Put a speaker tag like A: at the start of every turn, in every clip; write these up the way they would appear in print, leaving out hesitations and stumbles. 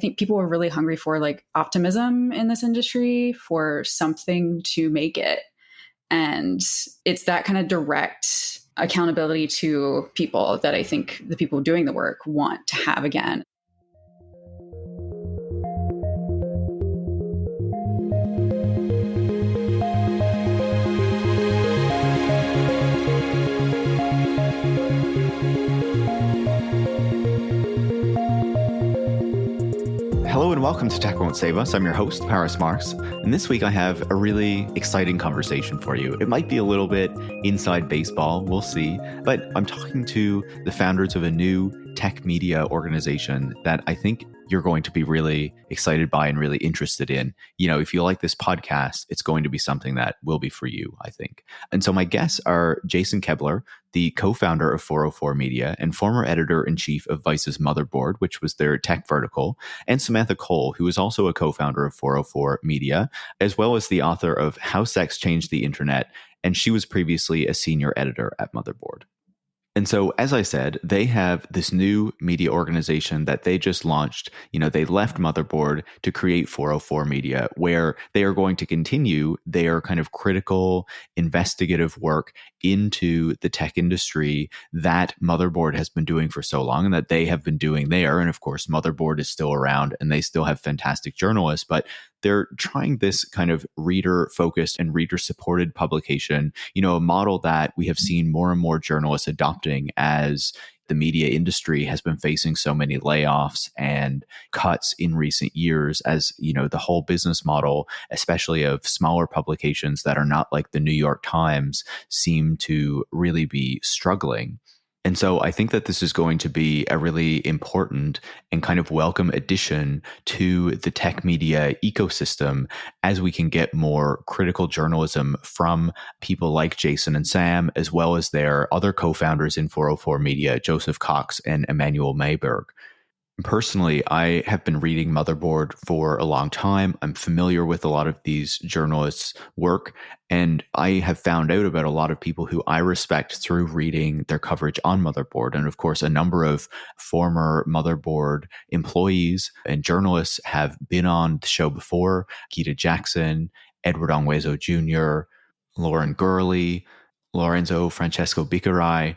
A: think people are really hungry for like optimism in this industry, for something to make it. And it's that kind of direct accountability to people that I think the people doing the work want to have again.
B: Hello and welcome to Tech Won't Save Us. I'm your host, Marx, and this week I have a really exciting conversation for you. It might be a little bit inside baseball, we'll see, but I'm talking to the founders of a new tech media organization that I think you're going to be really excited by and really interested in. You know, if you like this podcast, it's going to be something that will be for you, I think. And so my guests are Jason Koebler, the co-founder of 404 Media and former editor-in-chief of Vice's Motherboard, which was their tech vertical, and Samantha Cole, who is also a co-founder of 404 Media, as well as the author of How Sex Changed the Internet, and she was previously a senior editor at Motherboard. And so, as I said, they have this new media organization that they just launched. You know, they left Motherboard to create 404 Media, where they are going to continue their kind of critical investigative work into the tech industry that Motherboard has been doing for so long and that they have been doing there. And of course, Motherboard is still around and they still have fantastic journalists, but they're trying this kind of reader-focused and reader-supported publication, you know, a model that we have seen more and more journalists adopting as the media industry has been facing so many layoffs and cuts in recent years, as, you know, the whole business model, especially of smaller publications that are not like the New York Times, seem to really be struggling. And so I think that this is going to be a really important and kind of welcome addition to the tech media ecosystem as we can get more critical journalism from people like Jason and Sam, as well as their other co-founders in 404 Media, Joseph Cox and Emmanuel Mayberg. Personally, I have been reading Motherboard for a long time. I'm familiar with a lot of these journalists' work, and I have found out about a lot of people who I respect through reading their coverage on Motherboard. And of course, a number of former Motherboard employees and journalists have been on the show before. Gita Jackson, Edward Ongwezo Jr., Lauren Gurley, Lorenzo Francesco Bicarai.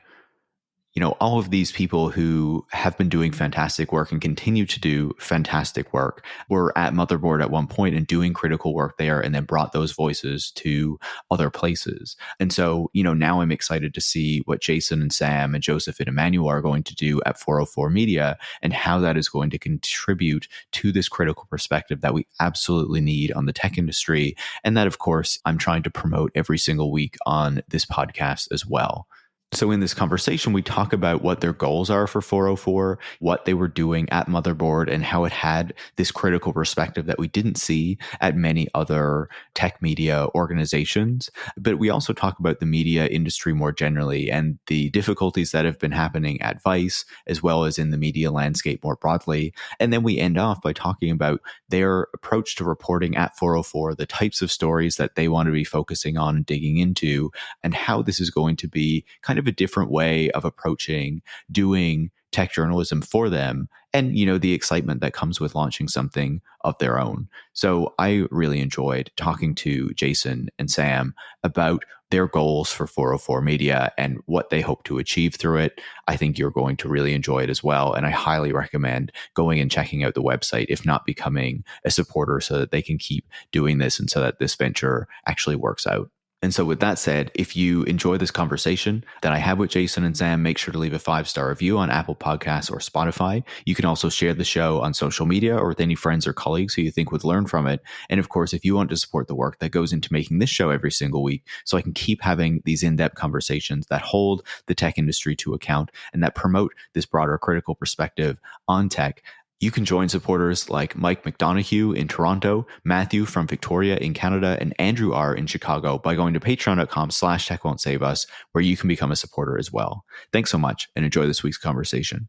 B: You know, all of these people who have been doing fantastic work and continue to do fantastic work were at Motherboard at one point and doing critical work there, and then brought those voices to other places. And so, you know, now I'm excited to see what Jason and Sam and Joseph and Emmanuel are going to do at 404 Media and how that is going to contribute to this critical perspective that we absolutely need on the tech industry. And that, of course, I'm trying to promote every single week on this podcast as well. So in this conversation, we talk about what their goals are for 404, what they were doing at Motherboard, and how it had this critical perspective that we didn't see at many other tech media organizations. But we also talk about the media industry more generally and the difficulties that have been happening at Vice, as well as in the media landscape more broadly. And then we end off by talking about their approach to reporting at 404, the types of stories that they want to be focusing on and digging into, and how this is going to be kind of a different way of approaching doing tech journalism for them, and, you know, the excitement that comes with launching something of their own. So I really enjoyed talking to Jason and Sam about their goals for 404 Media and what they hope to achieve through it. I think you're going to really enjoy it as well, and I highly recommend going and checking out the website, if not becoming a supporter, so that they can keep doing this and so that this venture actually works out. And so with that said, if you enjoy this conversation that I have with Jason and Sam, make sure to leave a 5-star review on Apple Podcasts or Spotify. You can also share the show on social media or with any friends or colleagues who you think would learn from it. And of course, if you want to support the work that goes into making this show every single week, so I can keep having these in-depth conversations that hold the tech industry to account and that promote this broader critical perspective on tech, you can join supporters like Mike McDonough in Toronto, Matthew from Victoria in Canada, and Andrew R. in Chicago by going to patreon.com/techwon'tsaveus, where you can become a supporter as well. Thanks so much and enjoy this week's conversation.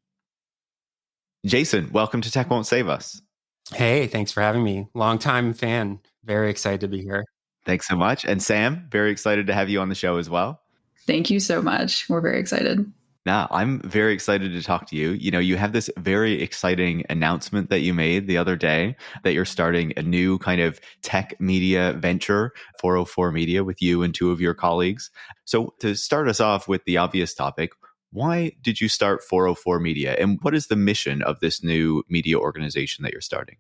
B: Jason, welcome to Tech Won't Save Us.
C: Hey, thanks for having me. Longtime fan. Very excited to be here.
B: Thanks so much. And Sam, very excited to have you on the show as well.
A: Thank you so much. We're very excited.
B: Now, I'm very excited to talk to you. You know, you have this very exciting announcement that you made the other day that you're starting a new kind of tech media venture, 404 Media, with you and two of your colleagues. So, to start us off with the obvious topic, why did you start 404 Media? And what is the mission of this new media organization that you're starting?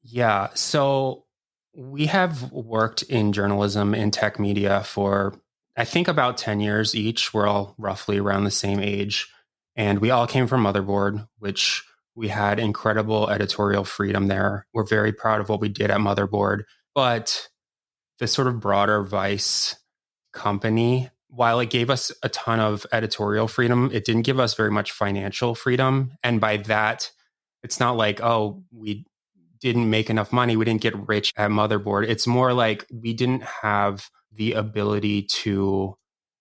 C: Yeah. So we have worked in journalism in tech media for, I think, about 10 years each. We're all roughly around the same age. And we all came from Motherboard, which we had incredible editorial freedom there. We're very proud of what we did at Motherboard. But the sort of broader Vice company, while it gave us a ton of editorial freedom, it didn't give us very much financial freedom. And by that, it's not like, oh, we didn't make enough money. We didn't get rich at Motherboard. It's more like we didn't have the ability to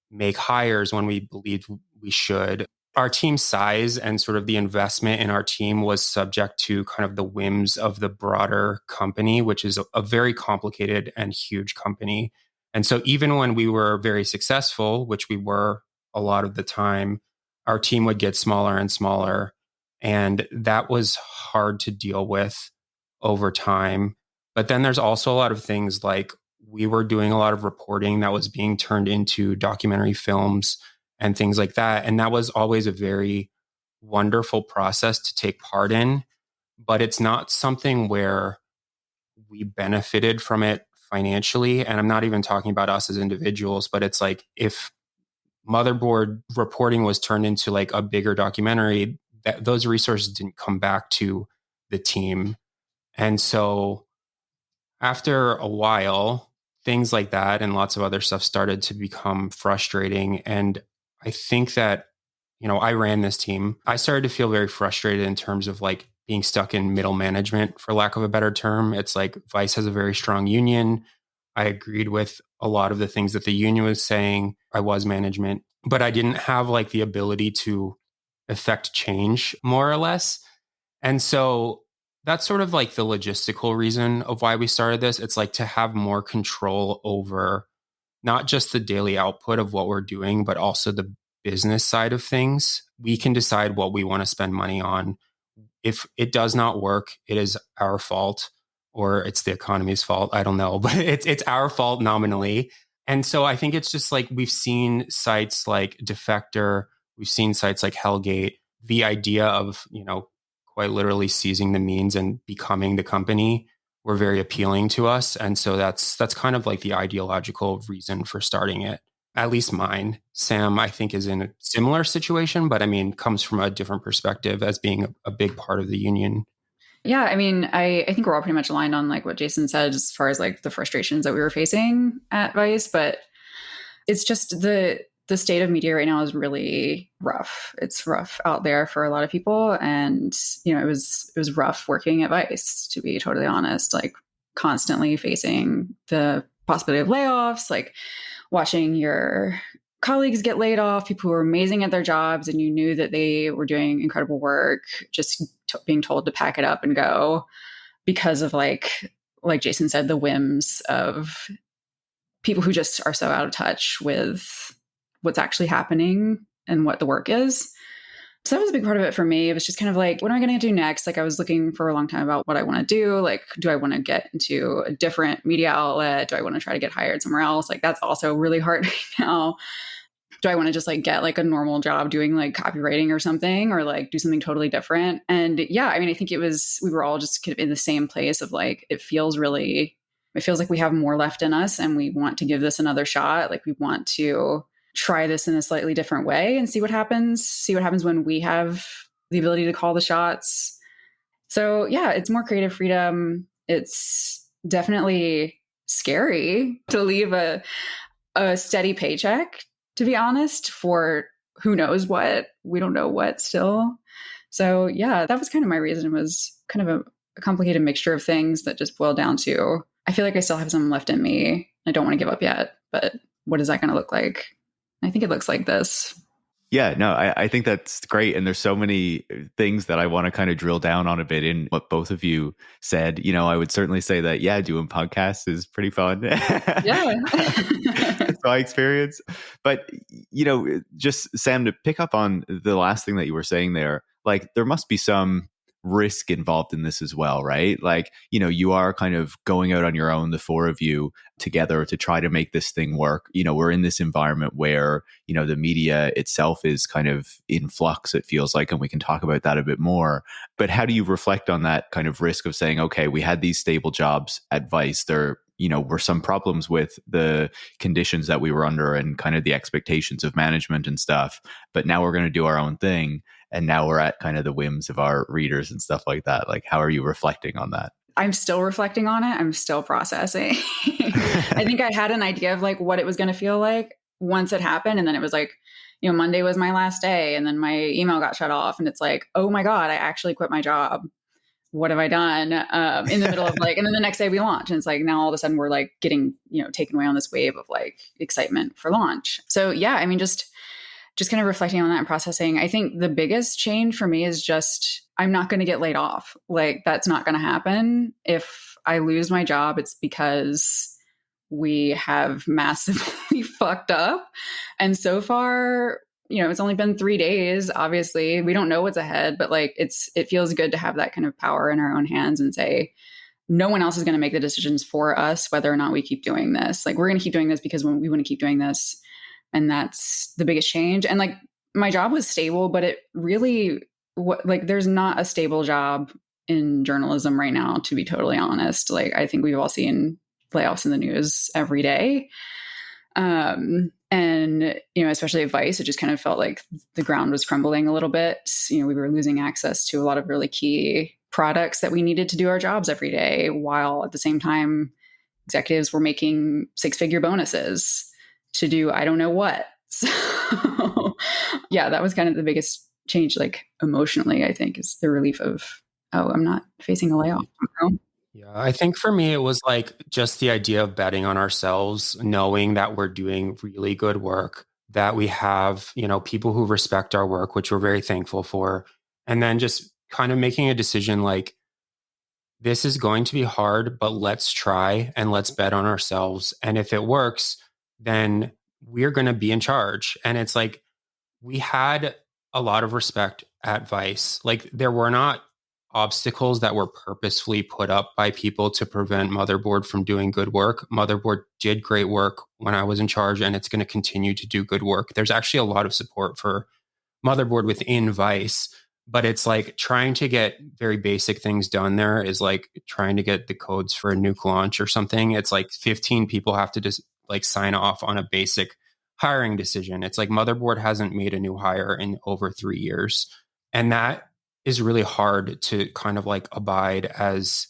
C: make hires when we believed we should. Our team size and sort of the investment in our team was subject to kind of the whims of the broader company, which is a very complicated and huge company. And so even when we were very successful, which we were a lot of the time, our team would get smaller and smaller. And that was hard to deal with over time. But then there's also a lot of things like we were doing a lot of reporting that was being turned into documentary films and things like that. And that was always a very wonderful process to take part in. But it's not something where we benefited from it financially. And I'm not even talking about us as individuals, but it's like if Motherboard reporting was turned into like a bigger documentary, that those resources didn't come back to the team. And so after a while, things like that and lots of other stuff started to become frustrating. And I think that, I ran this team. I started to feel very frustrated in terms of like being stuck in middle management, for lack of a better term. It's like Vice has a very strong union. I agreed with a lot of the things that the union was saying. I was management, but I didn't have like the ability to affect change, more or less. And so that's sort of like the logistical reason of why we started this. It's like to have more control over not just the daily output of what we're doing, but also the business side of things. We can decide what we want to spend money on. If it does not work, it is our fault or it's the economy's fault. I don't know, but it's our fault nominally. And so I think it's just like we've seen sites like Defector, we've seen sites like Hellgate. The idea of, quite literally seizing the means and becoming the company were very appealing to us. And so that's kind of like the ideological reason for starting it. At least mine. Sam, I think, is in a similar situation, but I mean, comes from a different perspective as being a big part of the union.
A: Yeah, I mean, I think we're all pretty much aligned on like what Jason said as far as like the frustrations that we were facing at Vice, but it's just the state of media right now is really rough. It's rough out there for a lot of people. And, it was rough working at Vice, to be totally honest, like constantly facing the possibility of layoffs, like watching your colleagues get laid off, people who were amazing at their jobs and you knew that they were doing incredible work, just being told to pack it up and go because of like Jason said, the whims of people who just are so out of touch with what's actually happening and what the work is. So that was a big part of it for me. It was just kind of like, what am I going to do next? Like I was looking for a long time about what I want to do. Like, do I want to get into a different media outlet? Do I want to try to get hired somewhere else? Like that's also really hard right now. Do I want to just like get like a normal job doing like copywriting or something, or like do something totally different? And yeah, I mean, I think we were all just kind of in the same place of like, it feels like we have more left in us and we want to give this another shot. Like we want to try this in a slightly different way and see what happens when we have the ability to call the shots. So yeah, it's more creative freedom. It's definitely scary to leave a steady paycheck, to be honest, for who knows what. We don't know what still. So yeah, that was kind of my reason. It was kind of a complicated mixture of things that just boiled down to, I feel like I still have some left in me. I don't want to give up yet, but what is that going to look like? I think it looks like this.
B: Yeah, no, I think that's great. And there's so many things that I want to kind of drill down on a bit in what both of you said. I would certainly say that, yeah, doing podcasts is pretty fun.
A: Yeah.
B: That's my experience. But, just Sam, to pick up on the last thing that you were saying there, like there must be some risk involved in this as well, right? Like, you are kind of going out on your own, the four of you together to try to make this thing work. We're in this environment where, the media itself is kind of in flux, it feels like, and we can talk about that a bit more. But how do you reflect on that kind of risk of saying, okay, we had these stable jobs at Vice, there were some problems with the conditions that we were under and kind of the expectations of management and stuff, but now we're going to do our own thing. And now we're at kind of the whims of our readers and stuff like that. Like, how are you reflecting on that?
A: I'm still reflecting on it. I'm still processing. I think I had an idea of like what it was going to feel like once it happened. And then it was like, Monday was my last day. And then my email got shut off. And it's like, oh my God, I actually quit my job. What have I done? In the middle of like, and then the next day we launch. And it's like, now all of a sudden we're like getting, taken away on this wave of like excitement for launch. So yeah, I mean, just kind of reflecting on that and processing. I think the biggest change for me is just, I'm not going to get laid off. Like that's not going to happen. If I lose my job, it's because we have massively fucked up. And so far, it's only been 3 days. Obviously, we don't know what's ahead, but like it feels good to have that kind of power in our own hands and say, no one else is going to make the decisions for us, whether or not we keep doing this. Like we're going to keep doing this because we want to keep doing this. And that's the biggest change. And like my job was stable, but it really, there's not a stable job in journalism right now, to be totally honest. Like I think we've all seen layoffs in the news every day. And, especially at Vice, it just kind of felt like the ground was crumbling a little bit. We were losing access to a lot of really key products that we needed to do our jobs every day, while at the same time, executives were making 6-figure bonuses to do I don't know what. So yeah, that was kind of the biggest change, like emotionally, I think, is the relief of, oh, I'm not facing a layoff.
C: Yeah, I think for me, it was like just the idea of betting on ourselves, knowing that we're doing really good work, that we have, people who respect our work, which we're very thankful for. And then just kind of making a decision like, this is going to be hard, but let's try and let's bet on ourselves. And if it works, then we're going to be in charge. And it's like, we had a lot of respect at Vice. Like there were not obstacles that were purposefully put up by people to prevent Motherboard from doing good work. Motherboard did great work when I was in charge, and it's going to continue to do good work. There's actually a lot of support for Motherboard within Vice, but it's like trying to get very basic things done there is like trying to get the codes for a nuke launch or something. It's like 15 people have to just like sign off on a basic hiring decision. It's like Motherboard hasn't made a new hire in over 3 years. And that is really hard to kind of like abide as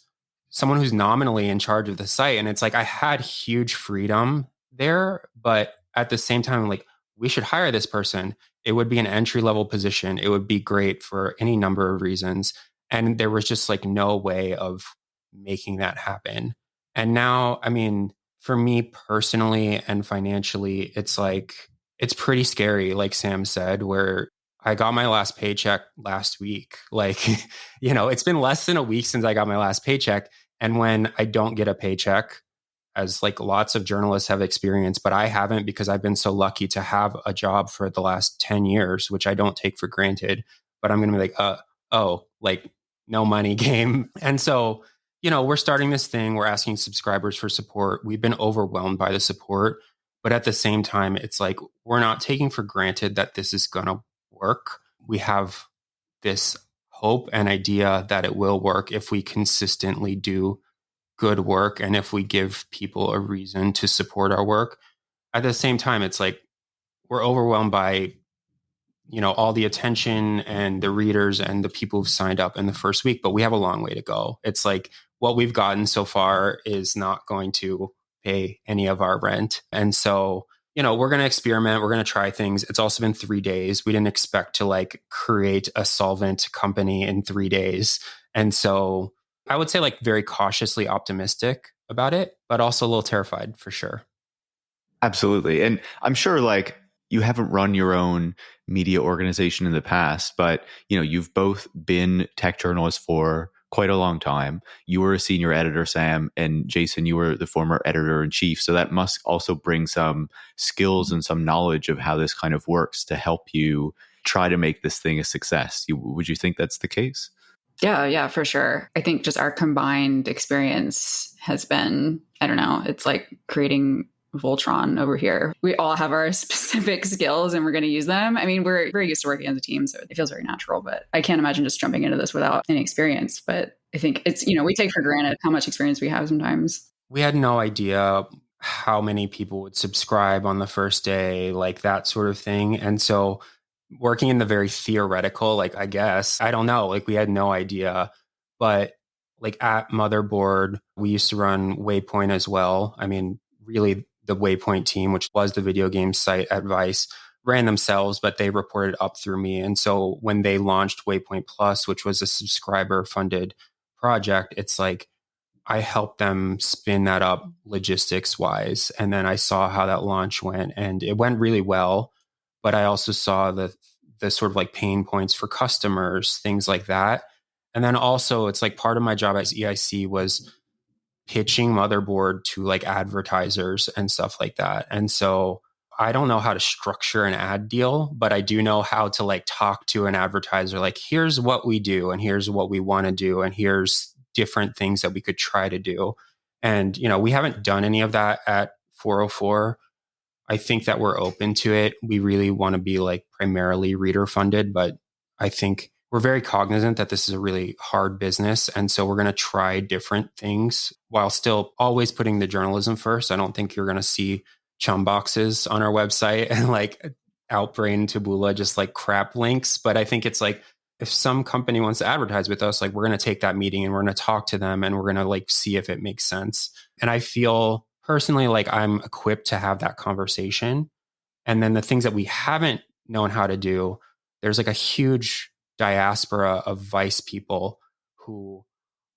C: someone who's nominally in charge of the site. And it's like, I had huge freedom there, but at the same time, like, we should hire this person. It would be an entry level position. It would be great for any number of reasons. And there was just like no way of making that happen. And now, I mean, for me personally and financially, it's like, it's pretty scary, like Sam said, where I got my last paycheck last week. Like, it's been less than a week since I got my last paycheck. And when I don't get a paycheck, as like lots of journalists have experienced, but I haven't because I've been so lucky to have a job for the last 10 years, which I don't take for granted. But I'm going to be like, like no money game. And so, we're starting this thing. We're asking subscribers for support. We've been overwhelmed by the support. But at the same time, it's like, we're not taking for granted that this is going to work. We have this hope and idea that it will work if we consistently do good work and if we give people a reason to support our work. At the same time, it's like we're overwhelmed by all the attention and the readers and the people who've signed up in the first week, but we have a long way to go. It's like what we've gotten so far is not going to pay any of our rent. And so, we're going to experiment. We're going to try things. It's also been 3 days. We didn't expect to like create a solvent company in 3 days. And so I would say like very cautiously optimistic about it, but also a little terrified for sure.
B: Absolutely. And I'm sure like you haven't run your own media organization in the past, but you've both been tech journalists for quite a long time. You were a senior editor, Sam, and Jason, you were the former editor in chief. So that must also bring some skills and some knowledge of how this kind of works to help you try to make this thing a success. Would you think that's the case?
A: Yeah, for sure. I think just our combined experience has been, I don't know, it's like creating Voltron over here. We all have our specific skills and we're going to use them. I mean, we're very used to working as a team, so it feels very natural, but I can't imagine just jumping into this without any experience. But I think it's, we take for granted how much experience we have sometimes.
C: We had no idea how many people would subscribe on the first day, like that sort of thing. And so working in the very theoretical, like, I guess, I don't know, like we had no idea. But like at Motherboard, we used to run Waypoint as well. I mean, really the Waypoint team, which was the video game site at Vice, ran themselves, but they reported up through me. And so when they launched Waypoint Plus, which was a subscriber funded project, it's like I helped them spin that up logistics wise. And then I saw how that launch went, and it went really well. But I also saw the sort of like pain points for customers, things like that. And then also it's like part of my job as EIC was pitching Motherboard to like advertisers and stuff like that. And so I don't know how to structure an ad deal, but I do know how to like talk to an advertiser, like, here's what we do and here's what we want to do and here's different things that we could try to do. And, we haven't done any of that at 404. I think that we're open to it. We really want to be like primarily reader funded, but I think we're very cognizant that this is a really hard business. And so we're going to try different things while still always putting the journalism first. I don't think you're going to see chum boxes on our website and like Outbrain, Taboola, just like crap links. But I think it's like, if some company wants to advertise with us, like we're going to take that meeting and we're going to talk to them and we're going to like see if it makes sense. And I feel personally like I'm equipped to have that conversation. And then the things that we haven't known how to do, there's like a huge diaspora of Vice people who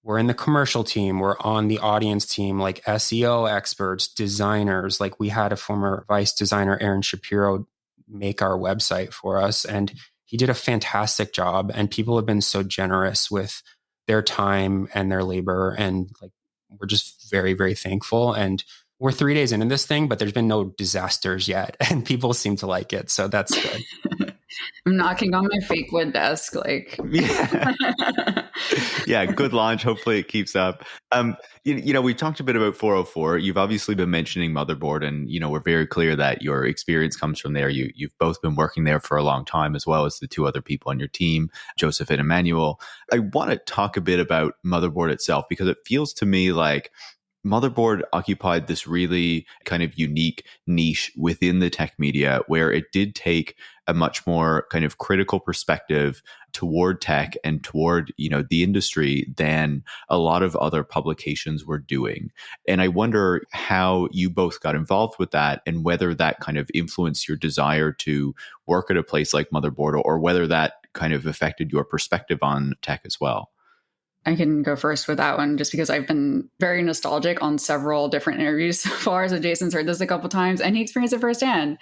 C: were in the commercial team, were on the audience team, like SEO experts, designers. Like we had a former Vice designer, Aaron Shapiro, make our website for us. And he did a fantastic job. And people have been so generous with their time and their labor. And like, we're just very, very thankful. And we're 3 days into this thing, but there's been no disasters yet. And people seem to like it. So that's good.
A: I'm knocking on my fake wood desk, like.
B: Yeah. Yeah, good launch. Hopefully it keeps up. We talked a bit about 404. You've obviously been mentioning Motherboard, and we're very clear that your experience comes from there. You've both been working there for a long time, as well as the two other people on your team, Joseph and Emmanuel. I want to talk a bit about Motherboard itself, because it feels to me like Motherboard occupied this really kind of unique niche within the tech media, where it did take a much more kind of critical perspective toward tech and toward, the industry than a lot of other publications were doing. And I wonder how you both got involved with that, and whether that kind of influenced your desire to work at a place like Motherboard, or whether that kind of affected your perspective on tech as well.
A: I can go first with that one, just because I've been very nostalgic on several different interviews so far. So Jason's heard this a couple times and he experienced it firsthand.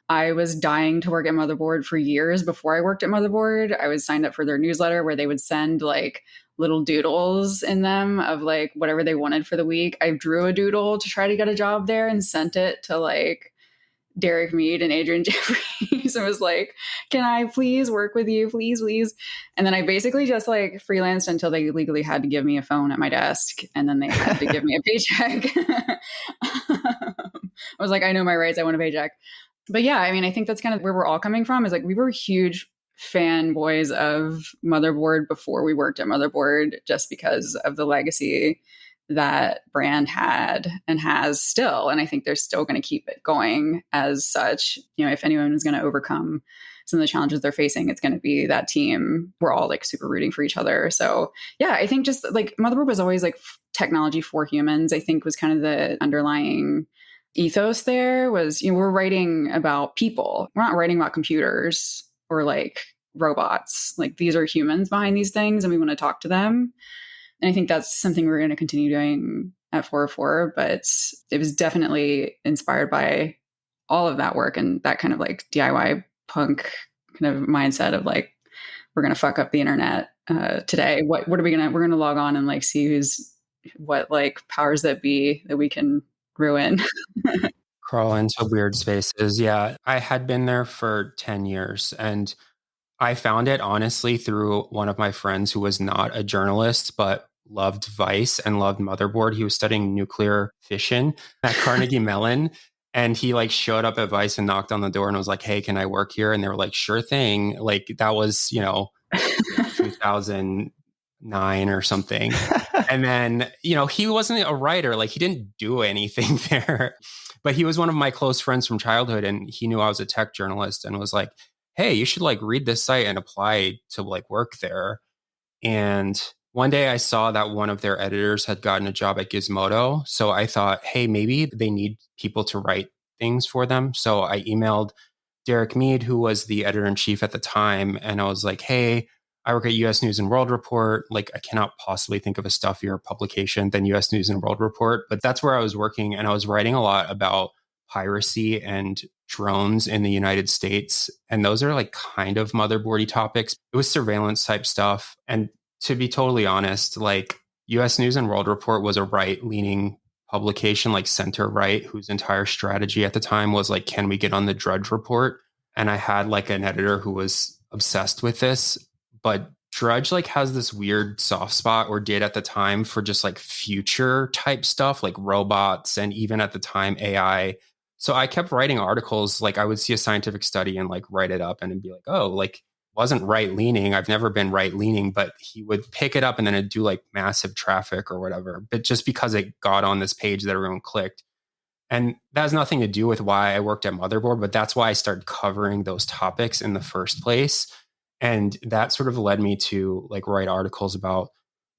A: I was dying to work at Motherboard for years before I worked at Motherboard. I was signed up for their newsletter, where they would send like little doodles in them of like whatever they wanted for the week. I drew a doodle to try to get a job there and sent it to like Derek Mead and Adrian Jeffries. I was like, can I please work with you? Please, please. And then I basically just like freelanced until they legally had to give me a phone at my desk. And then they had to give me a paycheck. I was like, I know my rights. I want a paycheck. But yeah, I mean, I think that's kind of where we're all coming from, is like, we were huge fanboys of Motherboard before we worked at Motherboard, just because of the legacy that brand had and has still. And I think they're still going to keep it going as such. If anyone is going to overcome some of the challenges they're facing, it's going to be that team. We're all like super rooting for each other. So yeah, I think just like Motherboard was always like technology for humans, I think was kind of the underlying ethos there. Was, we're writing about people. We're not writing about computers or like robots. Like, these are humans behind these things, and we want to talk to them. And I think that's something we're going to continue doing at 404, but it was definitely inspired by all of that work and that kind of like DIY punk kind of mindset of like, we're going to fuck up the internet today. What are we going to, we're going to log on and like see what like powers that be that we can ruin.
C: Crawl into weird spaces. Yeah. I had been there for 10 years and I found it honestly through one of my friends who was not a journalist, but loved Vice and loved Motherboard. He was studying nuclear fission at Carnegie Mellon. And he like showed up at Vice and knocked on the door and was like, "Hey, can I work here?" And they were like, "Sure thing." Like that was, 2009 or something. And then, he wasn't a writer. Like he didn't do anything there, but he was one of my close friends from childhood. And he knew I was a tech journalist and was like, "Hey, you should like read this site and apply to like work there." And one day I saw that one of their editors had gotten a job at Gizmodo. So I thought, hey, maybe they need people to write things for them. So I emailed Derek Mead, who was the editor in chief at the time. And I was like, "Hey, I work at US News and World Report. Like, I cannot possibly think of a stuffier publication than US News and World Report." But that's where I was working. And I was writing a lot about piracy and drones in the United States. And those are like kind of motherboardy topics. It was surveillance type stuff. And to be totally honest, like US News and World Report was a right-leaning publication, like center right, whose entire strategy at the time was like, can we get on the Drudge Report? And I had like an editor who was obsessed with this, but Drudge like has this weird soft spot, or did at the time, for just like future type stuff like robots and even at the time AI. So I kept writing articles. Like I would see a scientific study and like write it up and it'd be like, oh, like wasn't right leaning. I've never been right leaning, but he would pick it up and then it'd do like massive traffic or whatever. But just because it got on this page that everyone clicked. And that has nothing to do with why I worked at Motherboard, but that's why I started covering those topics in the first place. And that sort of led me to like write articles about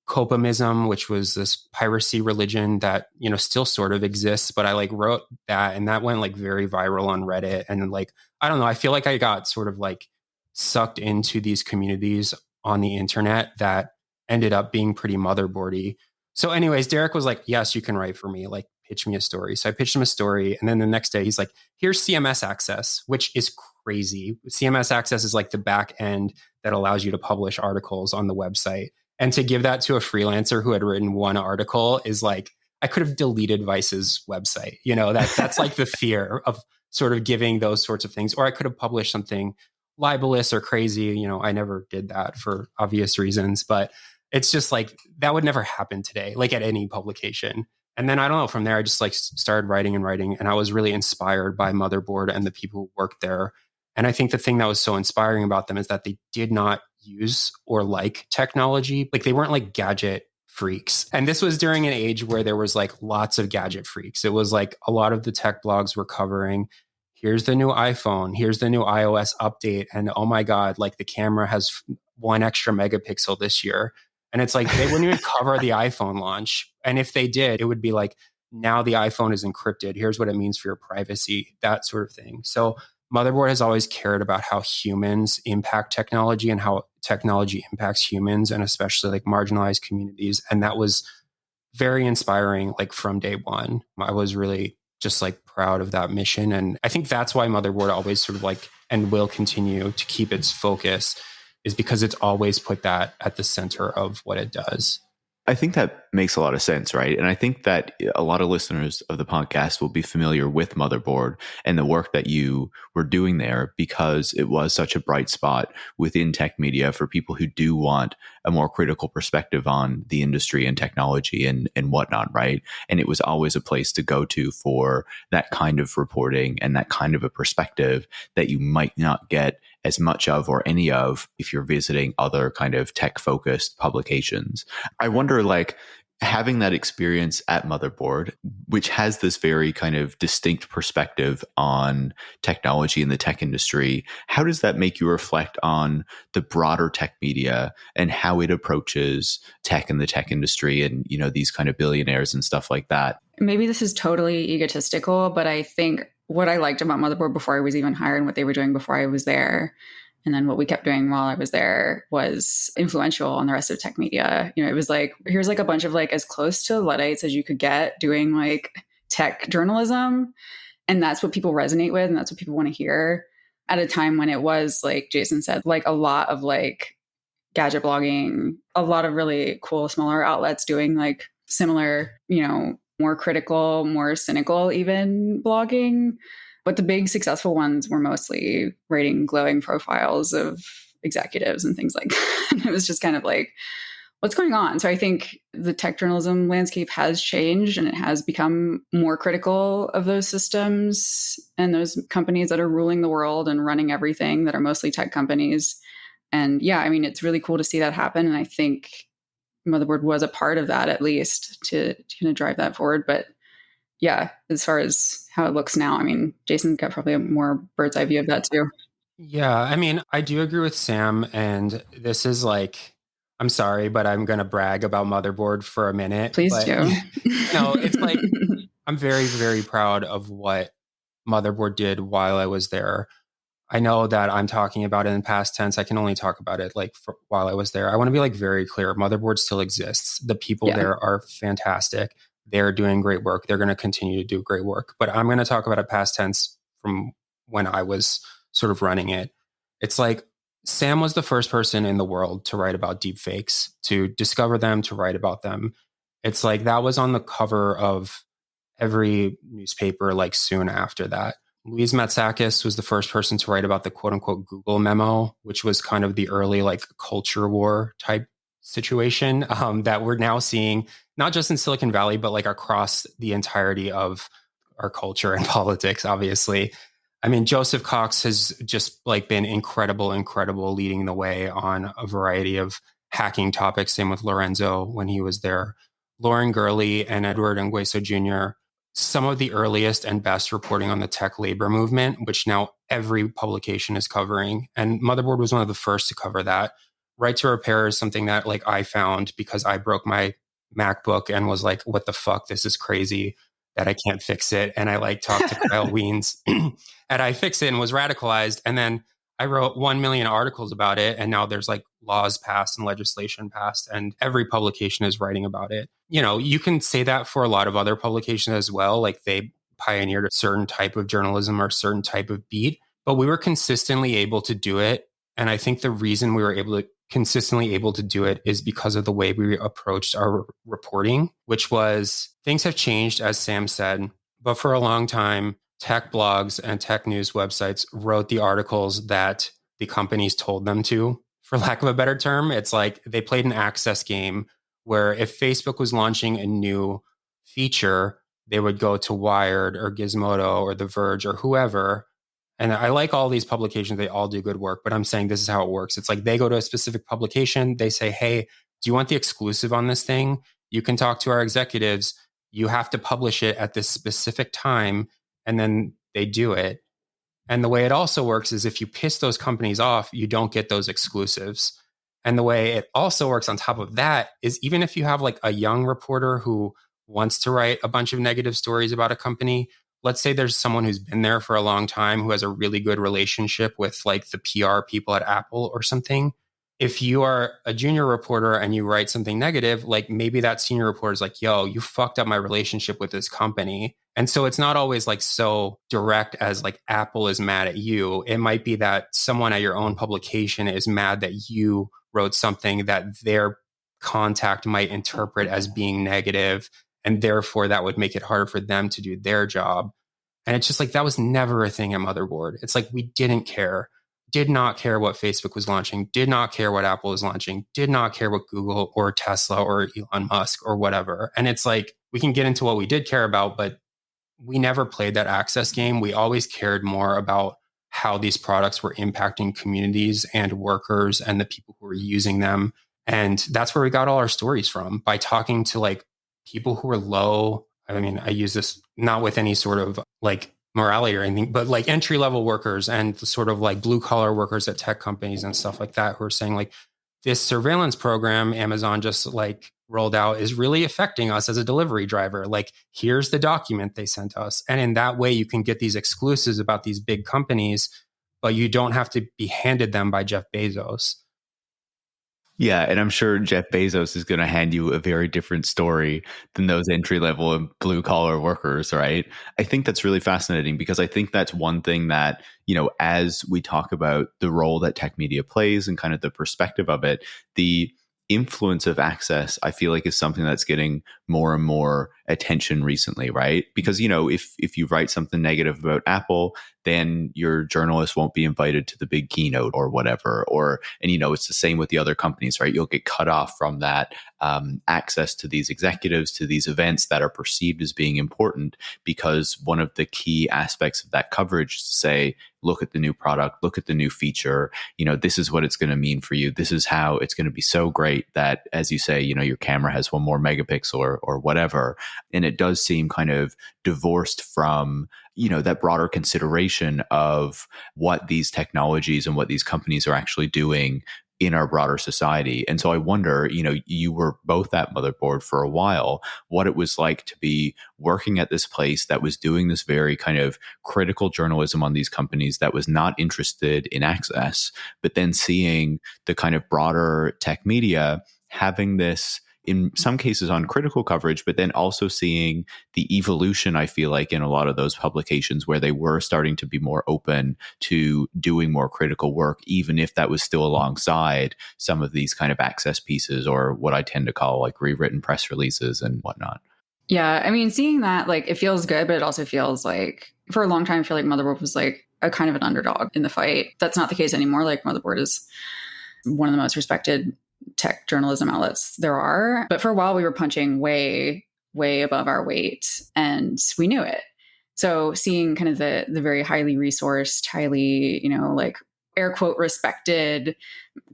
C: Copimism, which was this piracy religion that, still sort of exists, but I like wrote that and that went like very viral on Reddit. And like, I don't know, I feel like I got sort of like sucked into these communities on the internet that ended up being pretty motherboardy. So anyways, Derek was like, "Yes, you can write for me. Like pitch me a story." So I pitched him a story. And then the next day he's like, "Here's CMS Access," which is crazy. CMS Access is like the back end that allows you to publish articles on the website. And to give that to a freelancer who had written one article is like, I could have deleted Vice's website. That's like the fear of sort of giving those sorts of things. Or I could have published something libelous or crazy. I never did that for obvious reasons, but it's just like, that would never happen today, like at any publication. And then I don't know, from there, I just like started writing. And I was really inspired by Motherboard and the people who worked there. And I think the thing that was so inspiring about them is that they did not use or like technology. Like they weren't like gadget freaks. And this was during an age where there was like lots of gadget freaks. It was like a lot of the tech blogs were covering, here's the new iPhone, here's the new iOS update. And oh my God, like the camera has 1 extra megapixel this year. And it's like, they wouldn't even cover the iPhone launch. And if they did, it would be like, now the iPhone is encrypted. Here's what it means for your privacy, that sort of thing. So Motherboard has always cared about how humans impact technology and how technology impacts humans, and especially like marginalized communities. And that was very inspiring, like from day one. I was really just like proud of that mission. And I think that's why Motherboard always sort of like, and will continue to keep its focus, is because it's always put that at the center of what it does.
B: I think that makes a lot of sense, right? And I think that a lot of listeners of the podcast will be familiar with Motherboard and the work that you were doing there, because it was such a bright spot within tech media for people who do want a more critical perspective on the industry and technology and whatnot, right? And it was always a place to go to for that kind of reporting and that kind of a perspective that you might not get as much of or any of if you're visiting other kind of tech-focused publications. I wonder, like, having that experience at Motherboard, which has this very kind of distinct perspective on technology in the tech industry, how does that make you reflect on the broader tech media and how it approaches tech and the tech industry and, these kind of billionaires and stuff like that?
A: Maybe this is totally egotistical, but I think what I liked about Motherboard before I was even hired and what they were doing before I was there, and then what we kept doing while I was there, was influential on the rest of tech media. It was like, here's like a bunch of like as close to Luddites as you could get doing like tech journalism. And that's what people resonate with. And that's what people want to hear at a time when it was, like Jason said, like a lot of like gadget blogging, a lot of really cool smaller outlets doing like similar, more critical, more cynical even blogging. But the big successful ones were mostly writing glowing profiles of executives and things like that. And it was just kind of like, what's going on? So I think the tech journalism landscape has changed, and it has become more critical of those systems and those companies that are ruling the world and running everything, that are mostly tech companies. And yeah, I mean, it's really cool to see that happen. And I think Motherboard was a part of that, at least, to kind of drive that forward. But yeah, as far as how it looks now, I mean, Jason's got probably a more bird's eye view of that too.
C: Yeah, I mean, I do agree with Sam. And this is like, I'm sorry, but I'm going to brag about Motherboard for a minute.
A: Please
C: but,
A: do.
C: It's like, I'm very, very proud of what Motherboard did while I was there. I know that I'm talking about it in past tense. I can only talk about it like while I was there. I want to be like very clear. Motherboard still exists. The people there are fantastic. They're doing great work. They're going to continue to do great work. But I'm going to talk about it past tense from when I was sort of running it. It's like Sam was the first person in the world to write about deepfakes, to discover them, to write about them. It's like that was on the cover of every newspaper like soon after that. Louise Matsakis was the first person to write about the quote unquote Google memo, which was kind of the early like culture war type situation that we're now seeing, not just in Silicon Valley, but like across the entirety of our culture and politics, obviously. I mean, Joseph Cox has just like been incredible leading the way on a variety of hacking topics. Same with Lorenzo when he was there. Lauren Gurley and Edward Ngueso Jr., some of the earliest and best reporting on the tech labor movement, which now every publication is covering. And Motherboard was one of the first to cover that. Right to Repair is something that like I found because I broke my MacBook and was like, what the fuck? This is crazy that I can't fix it. And I like talked to Kyle Wiens at iFixit and was radicalized. And then I wrote 1 million articles about it. And now there's like laws passed and legislation passed, and every publication is writing about it. You can say that for a lot of other publications as well. Like they pioneered a certain type of journalism or a certain type of beat, but we were consistently able to do it. And I think the reason we were consistently able to do it is because of the way we approached our reporting, which was things have changed, as Sam said, but for a long time, tech blogs and tech news websites wrote the articles that the companies told them to, for lack of a better term. It's like they played an access game where if Facebook was launching a new feature, they would go to Wired or Gizmodo or The Verge or whoever. And I like all these publications. They all do good work, but I'm saying this is how it works. It's like they go to a specific publication. They say, hey, do you want the exclusive on this thing? You can talk to our executives. You have to publish it at this specific time. And then they do it. And the way it also works is if you piss those companies off, you don't get those exclusives. And the way it also works on top of that is even if you have like a young reporter who wants to write a bunch of negative stories about a company, let's say there's someone who's been there for a long time who has a really good relationship with like the PR people at Apple or something. If you are a junior reporter and you write something negative, like maybe that senior reporter is like, yo, you fucked up my relationship with this company. And so it's not always like so direct as like Apple is mad at you. It might be that someone at your own publication is mad that you wrote something that their contact might interpret as being negative, and therefore that would make it harder for them to do their job. And it's just like, that was never a thing at Motherboard. It's like, we didn't care. Did not care what Facebook was launching, did not care what Apple was launching, did not care what Google or Tesla or Elon Musk or whatever. And it's like, we can get into what we did care about, but we never played that access game. We always cared more about how these products were impacting communities and workers and the people who were using them. And that's where we got all our stories from, by talking to like people who were low. I mean, I use this not with any sort of like morality or anything, but like entry level workers and sort of like blue collar workers at tech companies and stuff like that, who are saying like, this surveillance program Amazon just like rolled out is really affecting us as a delivery driver. Like, here's the document they sent us. And in that way, you can get these exclusives about these big companies, but you don't have to be handed them by Jeff Bezos.
B: Yeah, and I'm sure Jeff Bezos is going to hand you a very different story than those entry level and blue collar workers, right? I think that's really fascinating because I think that's one thing that, as we talk about the role that tech media plays and kind of the perspective of it, the influence of access, I feel like is something that's getting more and more attention recently, right? Because, if you write something negative about Apple, then your journalist won't be invited to the big keynote or whatever. And it's the same with the other companies, right? You'll get cut off from that access to these executives, to these events that are perceived as being important, because one of the key aspects of that coverage is to say, look at the new product, look at the new feature, this is what it's going to mean for you. This is how it's going to be so great that, as you say, your camera has one more megapixel or whatever. And it does seem kind of divorced from that broader consideration of what these technologies and what these companies are actually doing in our broader society. And so I wonder, you were both at Motherboard for a while, what it was like to be working at this place that was doing this very kind of critical journalism on these companies that was not interested in access, but then seeing the kind of broader tech media having this, in some cases, on critical coverage, but then also seeing the evolution, I feel like, in a lot of those publications where they were starting to be more open to doing more critical work, even if that was still alongside some of these kind of access pieces, or what I tend to call like rewritten press releases and whatnot.
A: Yeah, I mean, seeing that, like, it feels good, but it also feels like, for a long time, I feel like Motherboard was like a kind of an underdog in the fight. That's not the case anymore. Like, Motherboard is one of the most respected tech journalism outlets there are. But for a while, we were punching way, way above our weight, and we knew it. So seeing kind of the very highly resourced, highly, like air quote respected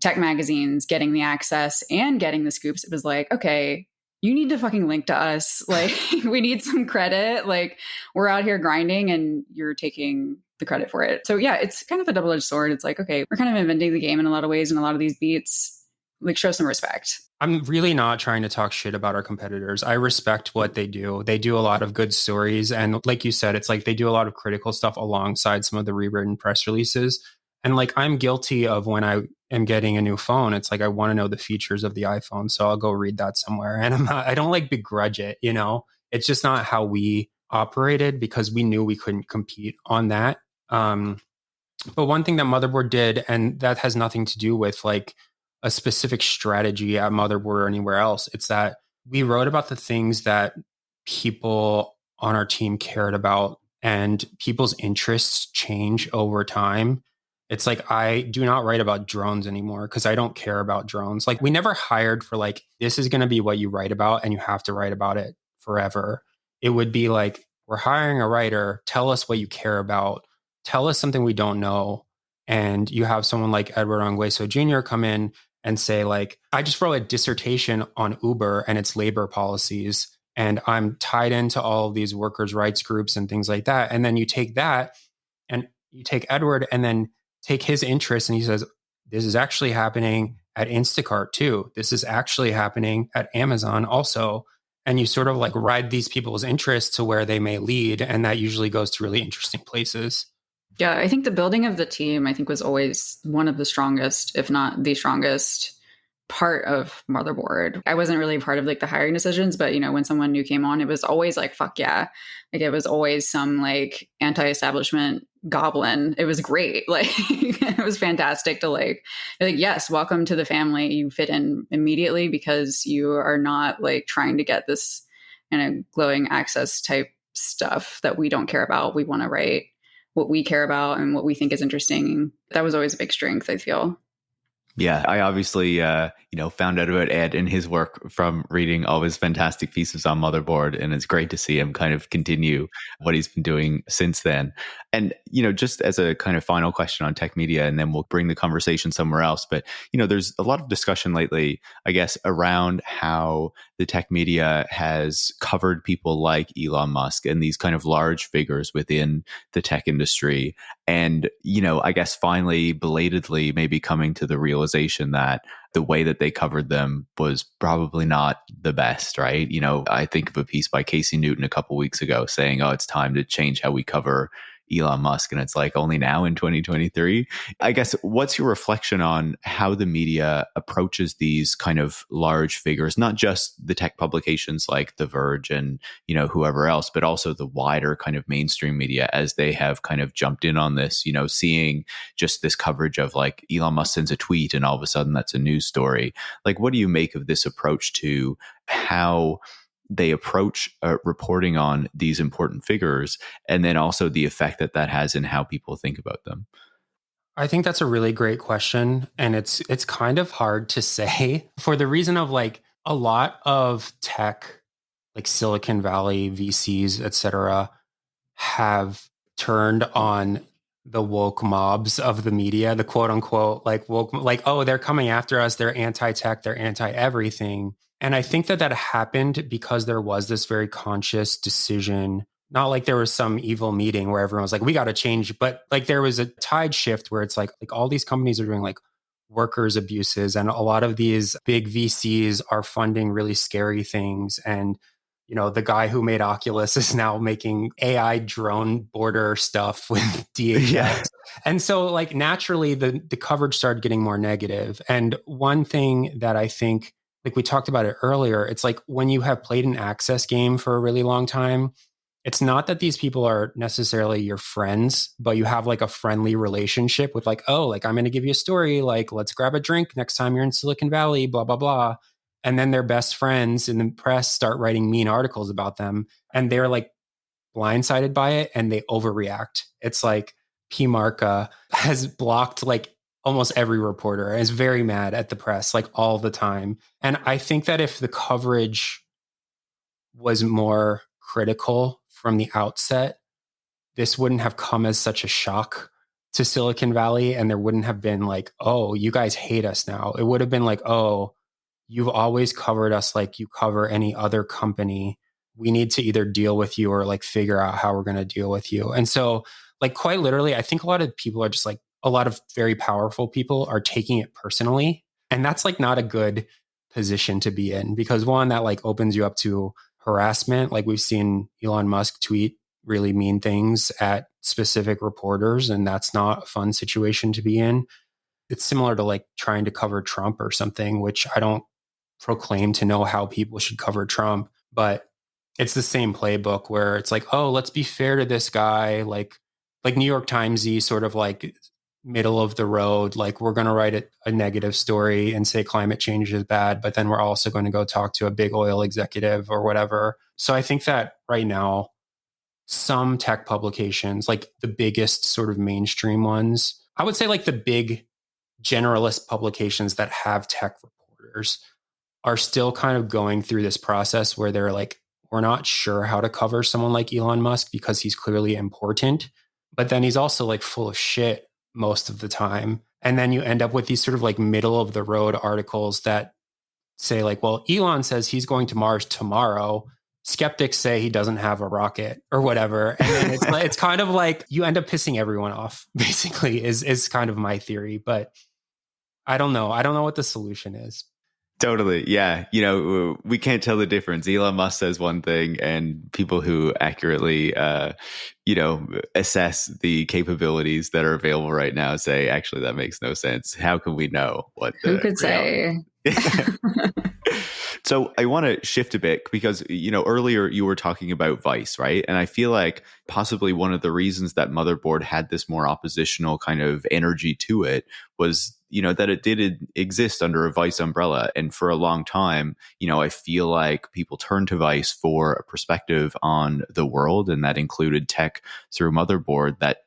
A: tech magazines getting the access and getting the scoops, it was like, okay, you need to fucking link to us. Like, we need some credit. Like, we're out here grinding and you're taking the credit for it. So yeah, it's kind of a double-edged sword. It's like, okay, we're kind of inventing the game in a lot of ways, and a lot of these beats, like, show some respect.
C: I'm really not trying to talk shit about our competitors. I respect what they do. They do a lot of good stories. And like you said, it's like they do a lot of critical stuff alongside some of the rewritten press releases. And like, I'm guilty of when I am getting a new phone, it's like, I want to know the features of the iPhone. So I'll go read that somewhere. And I don't like begrudge it, It's just not how we operated, because we knew we couldn't compete on that. But one thing that Motherboard did, and that has nothing to do with like a specific strategy at Motherboard or anywhere else, it's that we wrote about the things that people on our team cared about, and people's interests change over time. It's like, I do not write about drones anymore because I don't care about drones. Like, we never hired for like, this is going to be what you write about and you have to write about it forever. It would be like, we're hiring a writer, tell us what you care about, tell us something we don't know. And you have someone like Edward Ongweso Jr. come in and say, like, I just wrote a dissertation on Uber and its labor policies, and I'm tied into all of these workers' rights groups and things like that. And then you take that and you take Edward and then take his interest, and he says, this is actually happening at Instacart too. This is actually happening at Amazon also. And you sort of like ride these people's interests to where they may lead. And that usually goes to really interesting places.
A: Yeah, I think the building of the team, I think, was always one of the strongest, if not the strongest part of Motherboard. I wasn't really part of like the hiring decisions, but when someone new came on, it was always like, fuck yeah. Like, it was always some like anti-establishment goblin. It was great. Like, it was fantastic to like, yes, welcome to the family. You fit in immediately because you are not like trying to get this glowing access type stuff that we don't care about. We want to write what we care about and what we think is interesting. That was always a big strength, I feel.
B: Yeah, I obviously, found out about Ed and his work from reading all his fantastic pieces on Motherboard, and it's great to see him kind of continue what he's been doing since then. And, just as a kind of final question on tech media, and then we'll bring the conversation somewhere else. But, there's a lot of discussion lately, I guess, around how the tech media has covered people like Elon Musk and these kind of large figures within the tech industry. And, I guess finally, belatedly, maybe coming to the realization that the way that they covered them was probably not the best, right? I think of a piece by Casey Newton a couple weeks ago saying, oh, it's time to change how we cover, Elon Musk, and it's like only now in 2023. I guess, what's your reflection on how the media approaches these kind of large figures, not just the tech publications like The Verge and, whoever else, but also the wider kind of mainstream media, as they have kind of jumped in on this, seeing just this coverage of like Elon Musk sends a tweet and all of a sudden that's a news story. Like, what do you make of this approach to how they approach reporting on these important figures, and then also the effect that that has in how people think about them?
C: I think that's a really great question. And it's kind of hard to say for the reason of like a lot of tech, like Silicon Valley, VCs, et cetera, have turned on the woke mobs of the media, the quote unquote, like woke, like, oh, they're coming after us. They're anti-tech, they're anti-everything. And I think that happened because there was this very conscious decision, not like there was some evil meeting where everyone was like, we got to change, but like there was a tide shift where it's like all these companies are doing like workers abuses, and a lot of these big VCs are funding really scary things. And the guy who made Oculus is now making AI drone border stuff with DHS.
B: Yeah.
C: And so like naturally the coverage started getting more negative. And one thing that I think, like we talked about it earlier, it's like when you have played an access game for a really long time, it's not that these people are necessarily your friends, but you have like a friendly relationship with like, oh, like I'm going to give you a story, like let's grab a drink next time you're in Silicon Valley, blah, blah, blah. And then their best friends in the press start writing mean articles about them, and they're like blindsided by it and they overreact. It's like P. Marca has blocked like almost every reporter and is very mad at the press like all the time. And I think that if the coverage was more critical from the outset, this wouldn't have come as such a shock to Silicon Valley. And there wouldn't have been like, oh, you guys hate us now. It would have been like, oh, you've always covered us like you cover any other company. We need to either deal with you or like figure out how we're going to deal with you. And so, like, quite literally, I think a lot of people are just like, a lot of very powerful people are taking it personally. And that's like not a good position to be in, because one, that like opens you up to harassment. Like we've seen Elon Musk tweet really mean things at specific reporters, and that's not a fun situation to be in. It's similar to like trying to cover Trump or something, which I don't proclaim to know how people should cover Trump, but it's the same playbook where it's like, oh, let's be fair to this guy, like New York Timesy sort of like middle of the road, like we're going to write a negative story and say climate change is bad, but then we're also going to go talk to a big oil executive or whatever. So I think that right now, some tech publications, like the biggest sort of mainstream ones, I would say like the big generalist publications that have tech reporters, are still kind of going through this process where they're like, we're not sure how to cover someone like Elon Musk because he's clearly important, but then he's also like full of shit most of the time. And then you end up with these sort of like middle of the road articles that say like, well, Elon says he's going to Mars tomorrow. Skeptics say he doesn't have a rocket or whatever. And then it's kind of like you end up pissing everyone off, basically, is kind of my theory. But I don't know. I don't know what the solution is.
B: Totally. Yeah. We can't tell the difference. Elon Musk says one thing, and people who accurately, assess the capabilities that are available right now say, actually, that makes no sense. How can we know what the
A: Who could say?
B: So I want to shift a bit because, earlier you were talking about Vice, right? And I feel like possibly one of the reasons that Motherboard had this more oppositional kind of energy to it was, that it did exist under a Vice umbrella. And for a long time, I feel like people turned to Vice for a perspective on the world, and that included tech through Motherboard that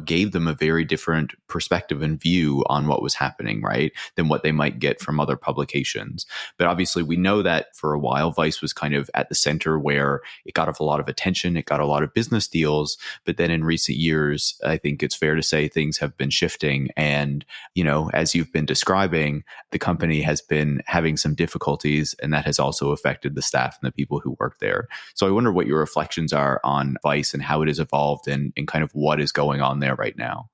B: gave them a very different perspective and view on what was happening, right, than what they might get from other publications. But obviously, we know that for a while, Vice was kind of at the center where it got a lot of attention, it got a lot of business deals. But then in recent years, I think it's fair to say things have been shifting. And, as you've been describing, the company has been having some difficulties, and that has also affected the staff and the people who work there. So I wonder what your reflections are on Vice and how it has evolved and kind of what is going on there right now.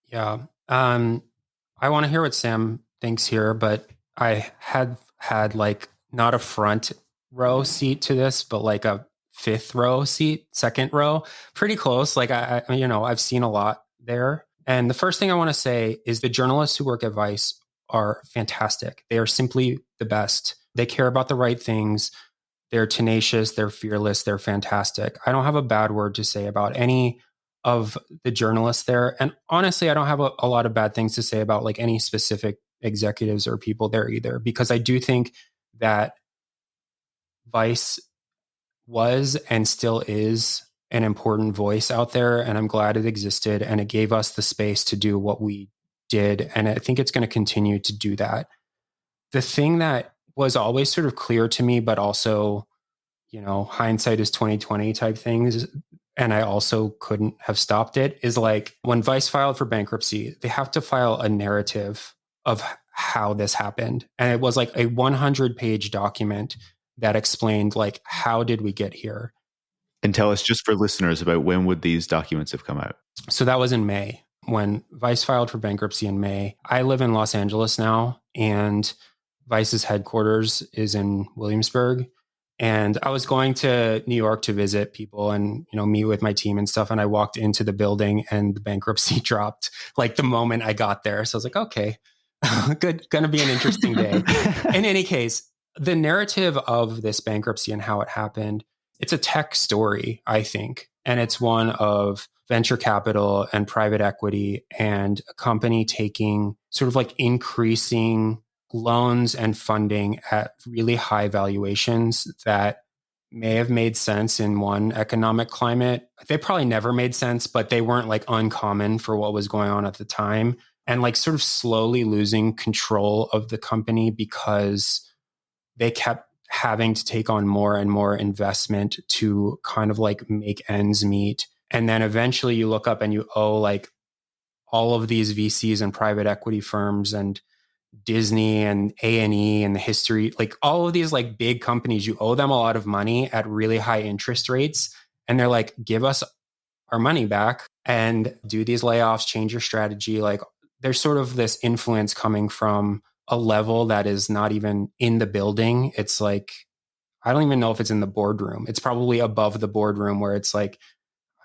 C: Yeah. I want to hear what Sam thinks here, but I had like not a front row seat to this, but like a fifth row seat, second row, pretty close. Like I've seen a lot there. And the first thing I want to say is the journalists who work at Vice are fantastic. They are simply the best. They care about the right things. They're tenacious. They're fearless. They're fantastic. I don't have a bad word to say about any of the journalists there. And honestly, I don't have a lot of bad things to say about like any specific executives or people there either, because I do think that Vice was and still is an important voice out there. And I'm glad it existed and it gave us the space to do what we did. And I think it's going to continue to do that. The thing that was always sort of clear to me, but also, hindsight is 2020 type things. And I also couldn't have stopped it, is like when Vice filed for bankruptcy, they have to file a narrative of how this happened. And it was like a 100-page document that explained like, how did we get here?
B: And tell us, just for listeners, about when would these documents have come out?
C: So that was in May, when Vice filed for bankruptcy in May. I live in Los Angeles now, and Vice's headquarters is in Williamsburg. And I was going to New York to visit people and, meet with my team and stuff. And I walked into the building and the bankruptcy dropped like the moment I got there. So I was like, okay, good. Going to be an interesting day. In any case, the narrative of this bankruptcy and how it happened, it's a tech story, I think. And it's one of venture capital and private equity and a company taking sort of like increasing loans and funding at really high valuations that may have made sense in one economic climate. They probably never made sense, but they weren't like uncommon for what was going on at the time. And like sort of slowly losing control of the company because they kept having to take on more and more investment to kind of like make ends meet. And then eventually you look up and you owe like all of these VCs and private equity firms and Disney and A&E and the history, like all of these like big companies, you owe them a lot of money at really high interest rates. And they're like, give us our money back and do these layoffs, change your strategy. Like there's sort of this influence coming from a level that is not even in the building. It's like, I don't even know if it's in the boardroom. It's probably above the boardroom where it's like,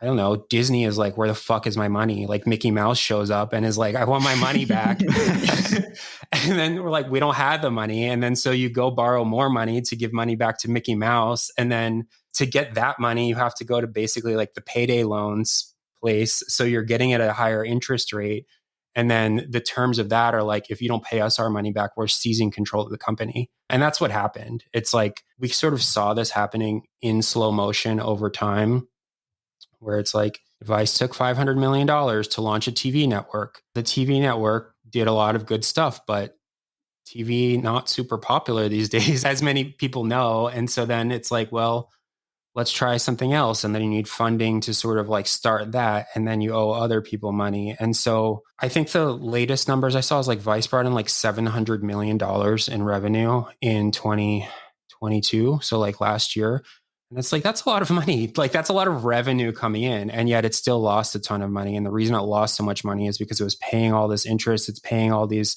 C: I don't know, Disney is like, where the fuck is my money? Like Mickey Mouse shows up and is like, I want my money back. And then we're like, we don't have the money. And then so you go borrow more money to give money back to Mickey Mouse. And then to get that money, you have to go to basically like the payday loans place. So you're getting it at a higher interest rate. And then the terms of that are like, if you don't pay us our money back, we're seizing control of the company. And that's what happened. It's like, we sort of saw this happening in slow motion over time, where it's like, Vice took $500 million to launch a TV network. The TV network did a lot of good stuff, but TV not super popular these days, as many people know. And so then it's like, well, let's try something else. And then you need funding to sort of like start that. And then you owe other people money. And so I think the latest numbers I saw is like Vice brought in like $700 million in revenue in 2022. So like last year. And it's like, that's a lot of money. Like that's a lot of revenue coming in. And yet it still lost a ton of money. And the reason it lost so much money is because it was paying all this interest. It's paying all these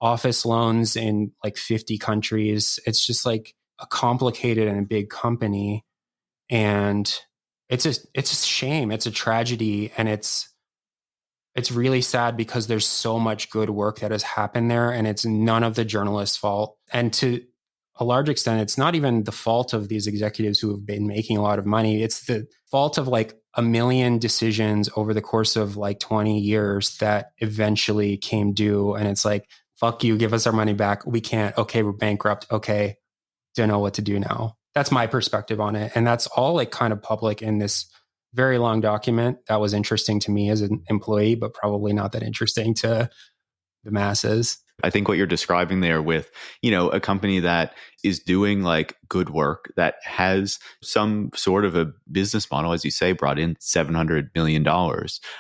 C: office loans in like 50 countries. It's just like a complicated and a big company. And it's a shame. It's a tragedy. And it's really sad because there's so much good work that has happened there. And it's none of the journalists' fault. And to a large extent, it's not even the fault of these executives who have been making a lot of money. It's the fault of like a million decisions over the course of like 20 years that eventually came due. And it's like, fuck you, give us our money back. We can't. Okay, we're bankrupt. Okay, don't know what to do now. That's my perspective on it. And that's all like kind of public in this very long document that was interesting to me as an employee, but probably not that interesting to the masses.
B: I think what you're describing there with, a company that is doing like good work, that has some sort of a business model, as you say, brought in $700 million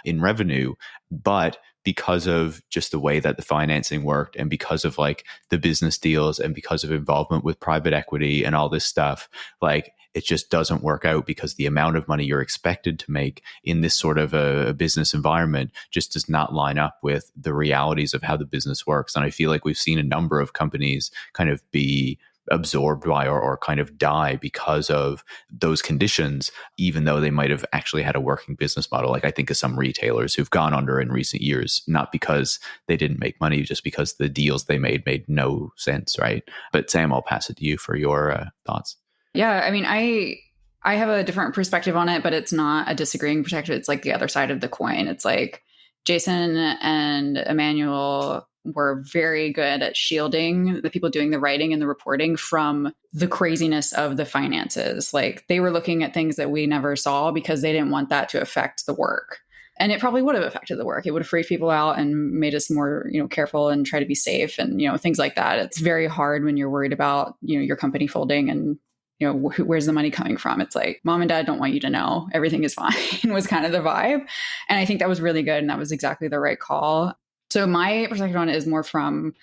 B: in revenue, but because of just the way that the financing worked and because of like the business deals and because of involvement with private equity and all this stuff, like it just doesn't work out because the amount of money you're expected to make in this sort of a business environment just does not line up with the realities of how the business works. And I feel like we've seen a number of companies kind of be absorbed by or kind of die because of those conditions, even though they might have actually had a working business model. Like I think of some retailers who've gone under in recent years, not because they didn't make money, just because the deals they made no sense, right? But Sam, I'll pass it to you for your thoughts.
A: Yeah, I mean, I have a different perspective on it, but it's not a disagreeing perspective. It's like the other side of the coin. It's like Jason and Emmanuel were very good at shielding the people doing the writing and the reporting from the craziness of the finances. Like they were looking at things that we never saw because they didn't want that to affect the work. And it probably would have affected the work. It would have freaked people out and made us more, careful and try to be safe and, things like that. It's very hard when you're worried about, your company folding and, where's the money coming from? It's like, mom and dad don't want you to know. Everything is fine was kind of the vibe. And I think that was really good. And that was exactly the right call. So my perspective on it is more from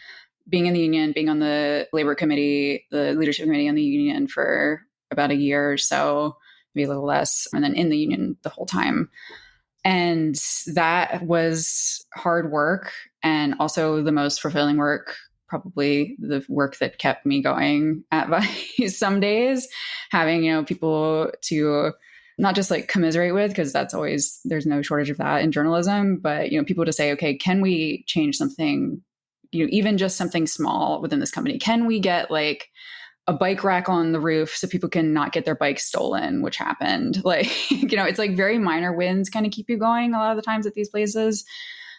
A: being in the union, being on the labor committee, the leadership committee on the union for about a year or so, maybe a little less, and then in the union the whole time. And that was hard work and also the most fulfilling work, probably the work that kept me going at Vice some days, having, people to not just like commiserate with, because that's always, there's no shortage of that in journalism, but, people to say, okay, can we change something, even just something small within this company? Can we get like a bike rack on the roof so people can not get their bikes stolen, which happened. Like, it's like very minor wins kind of keep you going a lot of the times at these places.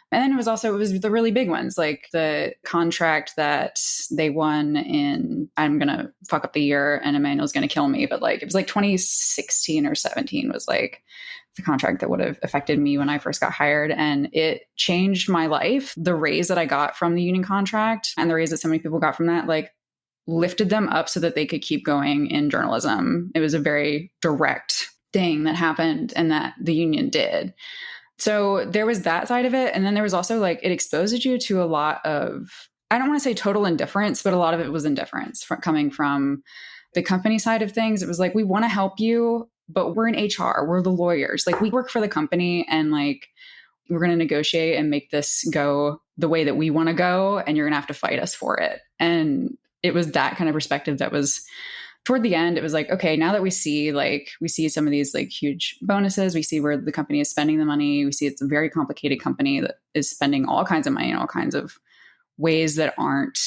A: And then it was the really big ones, like the contract that they won in, I'm going to fuck up the year and Emmanuel's going to kill me. But like, it was like 2016 or 17 was like the contract that would have affected me when I first got hired. And it changed my life. The raise that I got from the union contract and the raise that so many people got from that, like, lifted them up so that they could keep going in journalism. It was a very direct thing that happened and that the union did. So there was that side of it. And then there was also like, it exposed you to a lot of, I don't want to say total indifference, but a lot of it was indifference coming from the company side of things. It was like, we want to help you, but we're in HR, we're the lawyers. Like we work for the company and like, we're going to negotiate and make this go the way that we want to go. And you're going to have to fight us for it. And it was that kind of perspective that was toward the end. It was like, okay, now that we see some of these like huge bonuses, we see where the company is spending the money. We see it's a very complicated company that is spending all kinds of money in all kinds of ways that aren't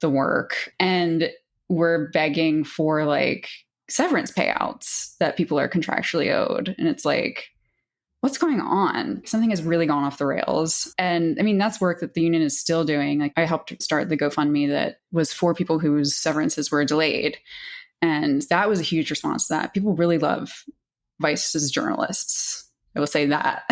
A: the work. And we're begging for like severance payouts that people are contractually owed. And it's like, what's going on? Something has really gone off the rails. And I mean, that's work that the union is still doing. Like I helped start the GoFundMe that was for people whose severances were delayed. And that was a huge response to that. People really love Vice's journalists. I will say that.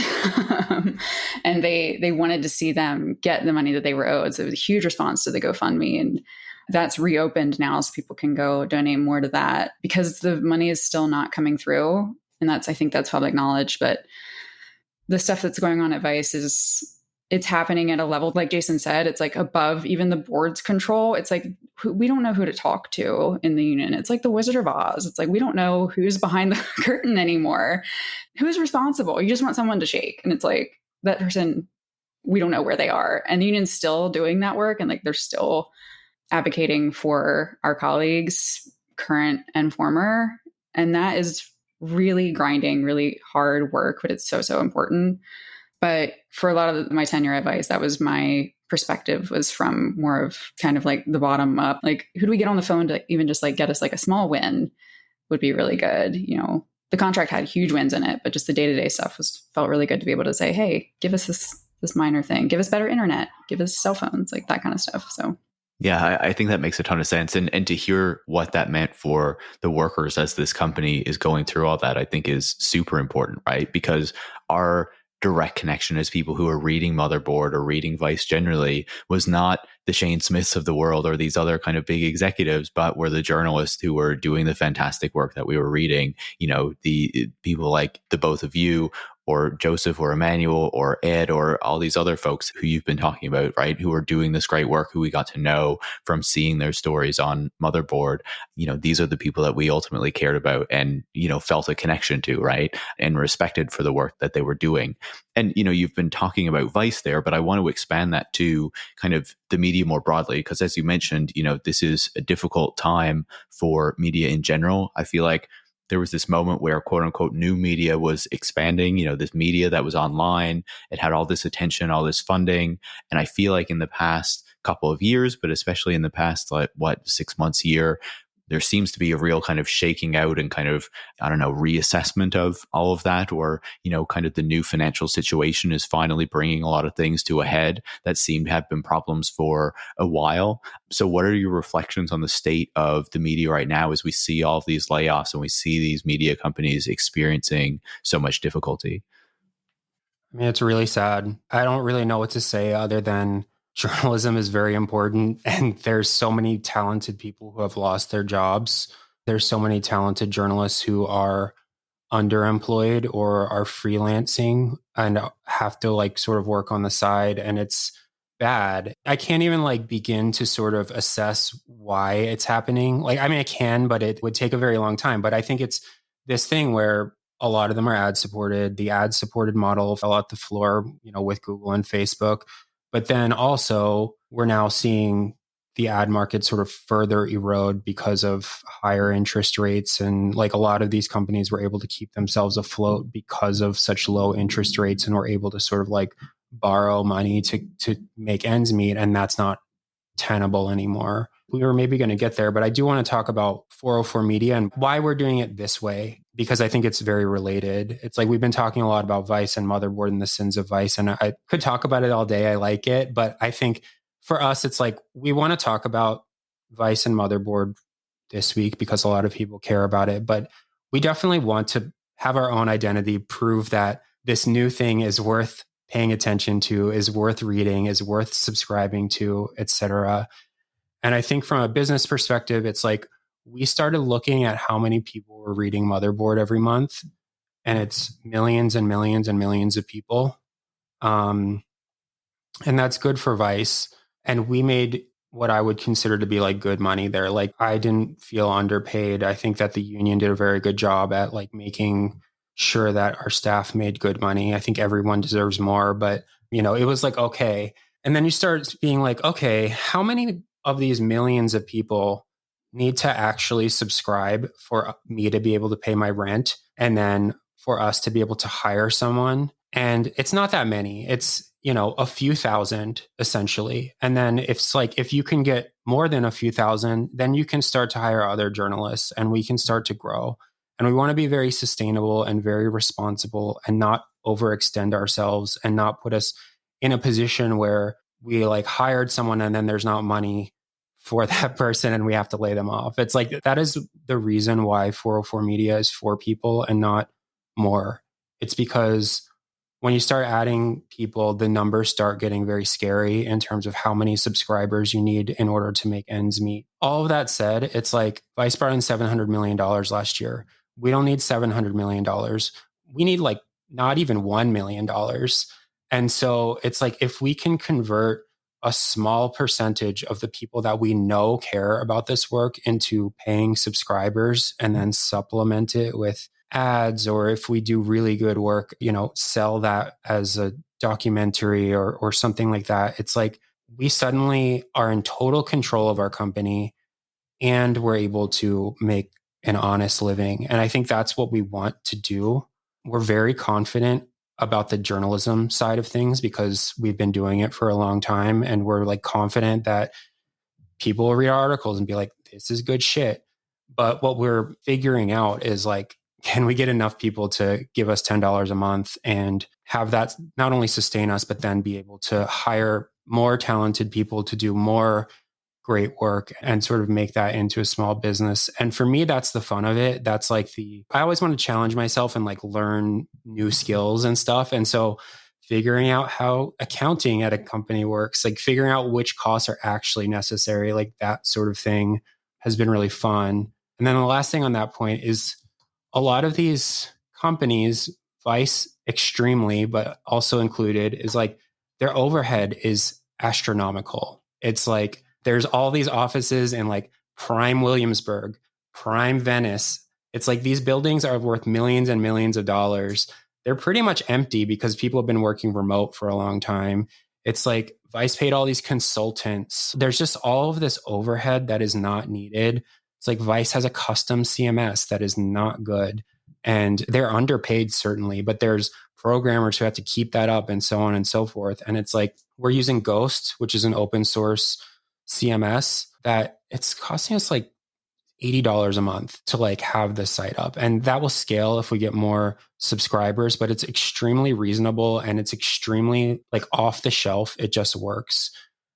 A: And they wanted to see them get the money that they were owed. So it was a huge response to the GoFundMe. And that's reopened now so people can go donate more to that because the money is still not coming through. And I think that's public knowledge. But the stuff that's going on at Vice it's happening at a level, like Jason said, it's like above even the board's control. It's like, we don't know who to talk to in the union. It's like the Wizard of Oz. It's like, we don't know who's behind the curtain anymore. Who's responsible? You just want someone to shake. And it's like, that person, we don't know where they are. And the union's still doing that work. And like, they're still advocating for our colleagues, current and former. And that is really grinding, really hard work, but it's so, so important. But for a lot of my tenure at Vice, that was my perspective, was from more of kind of like the bottom up. Like, who do we get on the phone to even just like get us like a small win would be really good. The contract had huge wins in it, but just the day-to-day stuff felt really good to be able to say, hey, give us this minor thing, give us better internet, give us cell phones, like that kind of stuff. So
B: yeah, I think that makes a ton of sense. And to hear what that meant for the workers as this company is going through all that, I think is super important, right? Because our direct connection as people who are reading Motherboard or reading Vice generally was not the Shane Smiths of the world or these other kind of big executives, but were the journalists who were doing the fantastic work that we were reading. The people like the both of you or Joseph or Emmanuel or Ed or all these other folks who you've been talking about, right? Who are doing this great work, who we got to know from seeing their stories on Motherboard. These are the people that we ultimately cared about and, felt a connection to, right? And respected for the work that they were doing. And, you've been talking about Vice there, but I want to expand that to kind of the media more broadly, because as you mentioned, this is a difficult time for media in general. I feel like there was this moment where quote unquote new media was expanding, this media that was online, it had all this attention, all this funding. And I feel like in the past couple of years, but especially in the past, 6 months, year, there seems to be a real kind of shaking out and kind of, I don't know, reassessment of all of that, or, kind of the new financial situation is finally bringing a lot of things to a head that seem to have been problems for a while. So what are your reflections on the state of the media right now as we see all of these layoffs and we see these media companies experiencing so much difficulty?
C: I mean, it's really sad. I don't really know what to say other than journalism is very important. And there's so many talented people who have lost their jobs. There's so many talented journalists who are underemployed or are freelancing and have to sort of work on the side. And it's bad. I can't even begin to sort of assess why it's happening. I can, but it would take a very long time. But I think it's this thing where a lot of them are ad supported. The ad supported model fell out the floor, with Google and Facebook. But then also we're now seeing the ad market sort of further erode because of higher interest rates. And a lot of these companies were able to keep themselves afloat because of such low interest rates and were able to sort of borrow money to make ends meet. And that's not tenable anymore. We were maybe going to get there, but I do want to talk about 404 Media and why we're doing it this way, because I think it's very related. It's we've been talking a lot about Vice and Motherboard and the sins of Vice, and I could talk about it all day. I like it, but I think for us, it's we want to talk about Vice and Motherboard this week because a lot of people care about it, but we definitely want to have our own identity, prove that this new thing is worth paying attention to, is worth reading, is worth subscribing to, etc. And I think from a business perspective, it's we started looking at how many people were reading Motherboard every month, and it's millions and millions and millions of people. And that's good for Vice. And we made what I would consider to be good money there. I didn't feel underpaid. I think that the union did a very good job at making sure that our staff made good money. I think everyone deserves more, but it was okay. And then you start being okay, how many of these millions of people need to actually subscribe for me to be able to pay my rent and then for us to be able to hire someone? And it's not that many. It's, a few thousand essentially. And then if you can get more than a few thousand, then you can start to hire other journalists and we can start to grow. And we want to be very sustainable and very responsible and not overextend ourselves and not put us in a position where we hired someone and then there's not money for that person and we have to lay them off. It's that is the reason why 404 Media is for people and not more. It's because when you start adding people, the numbers start getting very scary in terms of how many subscribers you need in order to make ends meet. All of that said, it's Vice brought in $700 million last year. We don't need $700 million. We need not even $1 million. And so it's if we can convert a small percentage of the people that we know care about this work into paying subscribers and then supplement it with ads, or if we do really good work, sell that as a documentary or something like that. It's we suddenly are in total control of our company and we're able to make an honest living. And I think that's what we want to do. We're very confident about the journalism side of things because we've been doing it for a long time. And we're confident that people will read our articles and be this is good shit. But what we're figuring out is can we get enough people to give us $10 a month and have that not only sustain us, but then be able to hire more talented people to do more great work and sort of make that into a small business. And for me, that's the fun of it. That's I always want to challenge myself and learn new skills and stuff. And so figuring out how accounting at a company works, figuring out which costs are actually necessary, that sort of thing has been really fun. And then the last thing on that point is a lot of these companies, Vice extremely, but also included is like their overhead is astronomical. It's like there's all these offices in like prime Williamsburg, prime Venice. It's like these buildings are worth millions and millions of dollars. They're pretty much empty because people have been working remote for a long time. It's like Vice paid all these consultants. There's just all of this overhead that is not needed. It's like Vice has a custom CMS that is not good. And they're underpaid, certainly, but there's programmers who have to keep that up and so on and so forth. And it's like we're using Ghost, which is an open source CMS that it's costing us like $80 a month to like have the site up. And that will scale if we get more subscribers, but it's extremely reasonable and it's extremely like off the shelf. It just works.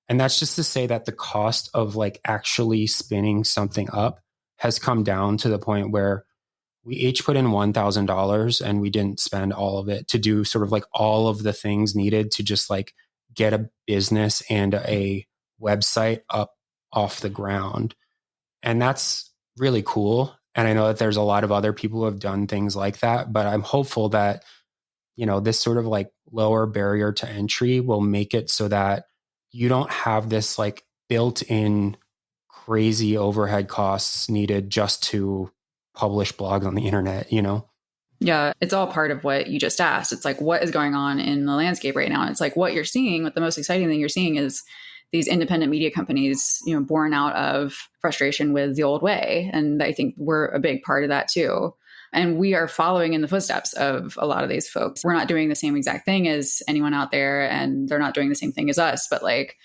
C: And that's just to say that the cost of like actually spinning something up has come down to the point where we each put in $1,000 and we didn't spend all of it to do sort of like all of the things needed to just like get a business and a website up off the ground. And that's really cool. And I know that there's a lot of other people who have done things like that, but I'm hopeful that, you know, this sort of like lower barrier to entry will make it so that you don't have this like built-in crazy overhead costs needed just to publish blogs on the internet, you know?
A: Yeah, it's all part of what you just asked. It's like, what is going on in the landscape right now? And it's like what you're seeing, what the most exciting thing you're seeing is these independent media companies, you know, born out of frustration with the old way. And I think we're a big part of that too. And we are following in the footsteps of a lot of these folks. We're not doing the same exact thing as anyone out there, and they're not doing the same thing as us. But like,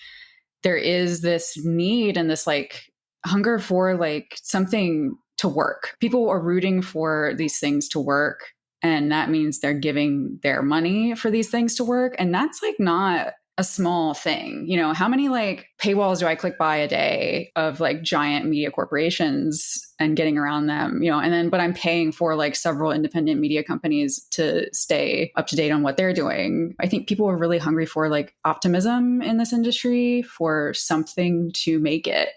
A: there is this need and this like hunger for like something to work. People are rooting for these things to work. And that means they're giving their money for these things to work. And that's like not a small thing. You know, how many like paywalls do I click by a day of like giant media corporations and getting around them, you know, and then, but I'm paying for like several independent media companies to stay up to date on what they're doing. I think people are really hungry for like optimism in this industry, for something to make it.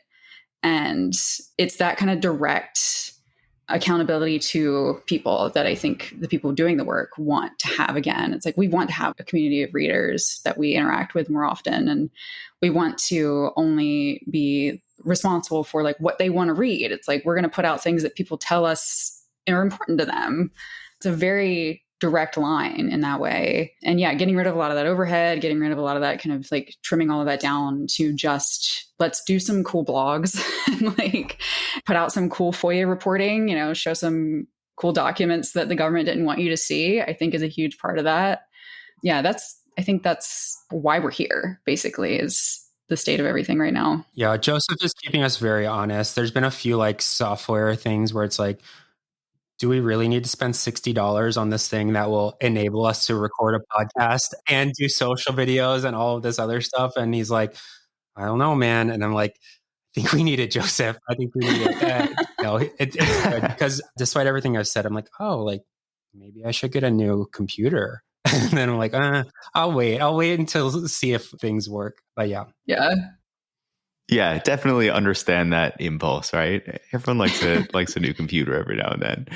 A: And it's that kind of direct accountability to people that I think the people doing the work want to have again. It's like we want to have a community of readers that we interact with more often. And we want to only be responsible for like what they want to read. It's like we're going to put out things that people tell us are important to them. It's a very direct line in that way. And yeah, getting rid of a lot of that overhead, getting rid of a lot of that kind of like trimming all of that down to just let's do some cool blogs and like put out some cool FOIA reporting, you know, show some cool documents that the government didn't want you to see, I think is a huge part of that. Yeah, I think that's why we're here, basically, is the state of everything right now.
C: Yeah, Joseph is keeping us very honest. There's been a few like software things where it's like, do we really need to spend $60 on this thing that will enable us to record a podcast and do social videos and all of this other stuff? And he's like, I don't know, man. And I'm like, I think we need it, Joseph. I think we need it. It's good because despite everything I've said, I'm like, oh, like maybe I should get a new computer. And then I'm like, I'll wait until see if things work. But yeah.
A: Yeah.
B: Yeah, definitely understand that impulse, right? Everyone likes a new computer every now and then.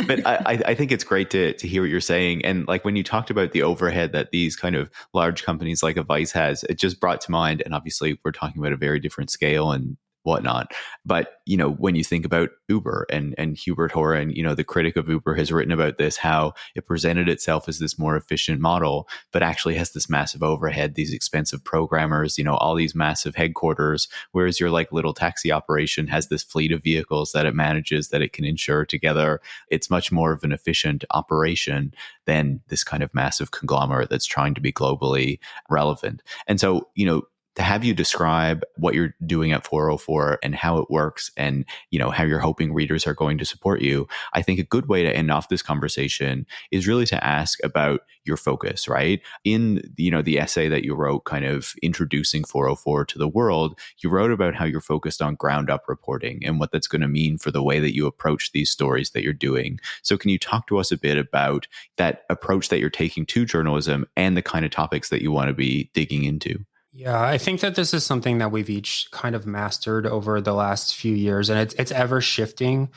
B: But I think it's great to hear what you're saying. And like when you talked about the overhead that these kind of large companies like a Vice has, it just brought to mind, and obviously we're talking about a very different scale and whatnot. But, you know, when you think about Uber and Hubert Horan, you know, the critic of Uber has written about this, how it presented itself as this more efficient model, but actually has this massive overhead, these expensive programmers, you know, all these massive headquarters, whereas your like little taxi operation has this fleet of vehicles that it manages, that it can insure together. It's much more of an efficient operation than this kind of massive conglomerate that's trying to be globally relevant. And so, you know, to have you describe what you're doing at 404 and how it works and, you know, how you're hoping readers are going to support you, I think a good way to end off this conversation is really to ask about your focus, right? In, you know, the essay that you wrote kind of introducing 404 to the world, you wrote about how you're focused on ground up reporting and what that's going to mean for the way that you approach these stories that you're doing. So can you talk to us a bit about that approach that you're taking to journalism and the kind of topics that you want to be digging into?
C: Yeah, I think that this is something that we've each kind of mastered over the last few years, and it's ever shifting.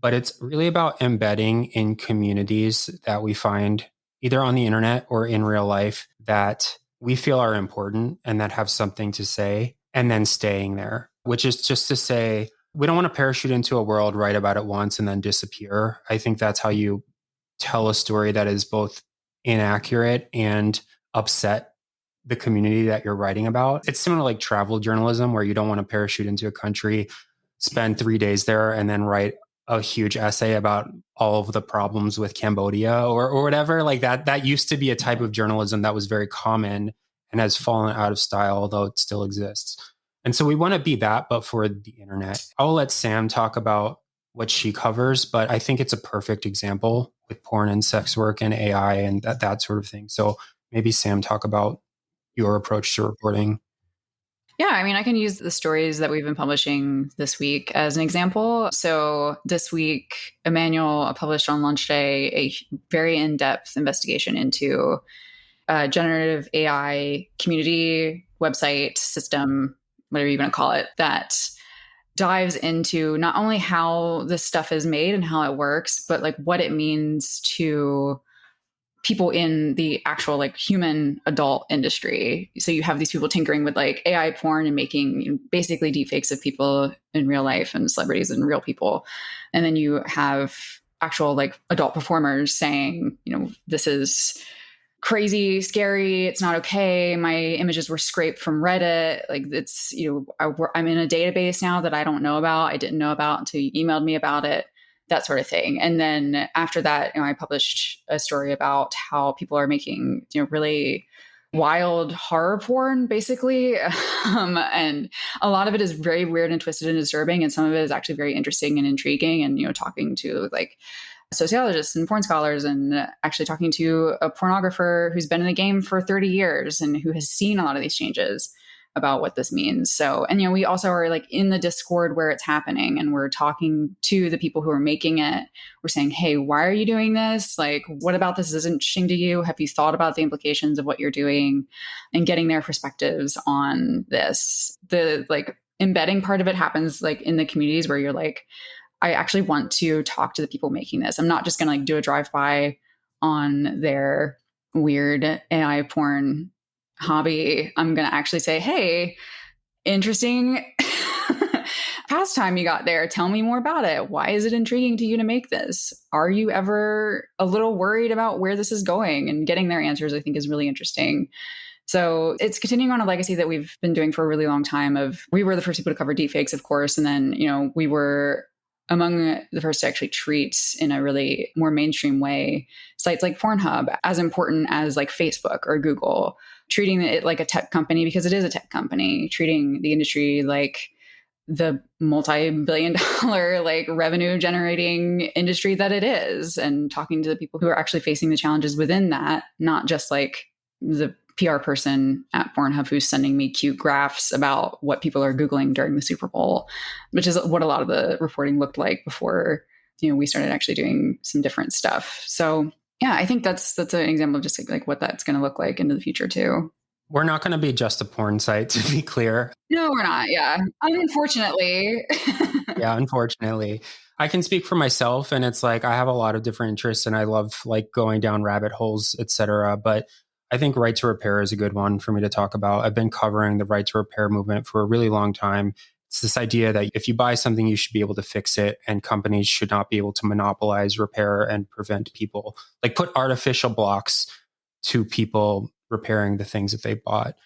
C: but it's really about embedding in communities that we find either on the internet or in real life that we feel are important and that have something to say, and then staying there, which is just to say, we don't want to parachute into a world, write about it once, and then disappear. I think that's how you tell a story that is both inaccurate and upset the community that you're writing about. It's similar to like travel journalism, where you don't want to parachute into a country, spend 3 days there, and then write a huge essay about all of the problems with Cambodia or whatever. Like that used to be a type of journalism that was very common and has fallen out of style, although it still exists. And so we want to be that, but for the internet. I'll let Sam talk about what she covers, but I think it's a perfect example with porn and sex work and AI and that sort of thing. So maybe Sam, talk about your approach to reporting.
A: Yeah, I mean, I can use the stories that we've been publishing this week as an example. So this week, Emmanuel published on launch day a very in-depth investigation into generative AI community website system, whatever you want to call it, that dives into not only how this stuff is made and how it works, but like what it means to people in the actual like human adult industry. So you have these people tinkering with like AI porn and making basically deepfakes of people in real life and celebrities and real people. And then you have actual like adult performers saying, this is crazy, scary, it's not okay. My images were scraped from Reddit. Like it's, I'm in a database now that I don't know about. I didn't know about until you emailed me about it. That sort of thing. And then after that, I published a story about how people are making, really wild horror porn, basically. And a lot of it is very weird and twisted and disturbing. And some of it is actually very interesting and intriguing. And, talking to like sociologists and porn scholars and actually talking to a pornographer who's been in the game for 30 years and who has seen a lot of these changes about what this means. So, and, we also are like in the Discord where it's happening and we're talking to the people who are making it. We're saying, hey, why are you doing this? Like, what about this is interesting to you? Have you thought about the implications of what you're doing and getting their perspectives on this? The like embedding part of it happens like in the communities where you're like, I actually want to talk to the people making this. I'm not just going to like do a drive-by on their weird AI porn hobby. I'm going to actually say, hey, interesting pastime you got there. Tell me more about it. Why is it intriguing to you to make this? Are you ever a little worried about where this is going? And getting their answers, I think, is really interesting. So it's continuing on a legacy that we've been doing for a really long time of, we were the first people to cover deepfakes, of course. And then, we were among the first to actually treat in a really more mainstream way sites like Pornhub as important as like Facebook or Google, treating it like a tech company because it is a tech company, treating the industry like the multi-billion-dollar like revenue generating industry that it is, and talking to the people who are actually facing the challenges within that, not just like the PR person at Pornhub who's sending me cute graphs about what people are Googling during the Super Bowl, which is what a lot of the reporting looked like before, we started actually doing some different stuff. So yeah, I think that's an example of just like what that's going to look like into the future too.
C: We're not going to be just a porn site, to be clear.
A: No, we're not. Yeah. Unfortunately.
C: Yeah, unfortunately. I can speak for myself, and it's like I have a lot of different interests and I love like going down rabbit holes, etc. But I think right to repair is a good one for me to talk about. I've been covering the right to repair movement for a really long time. It's this idea that if you buy something, you should be able to fix it, and companies should not be able to monopolize repair and prevent people, like put artificial blocks to people repairing the things that they bought.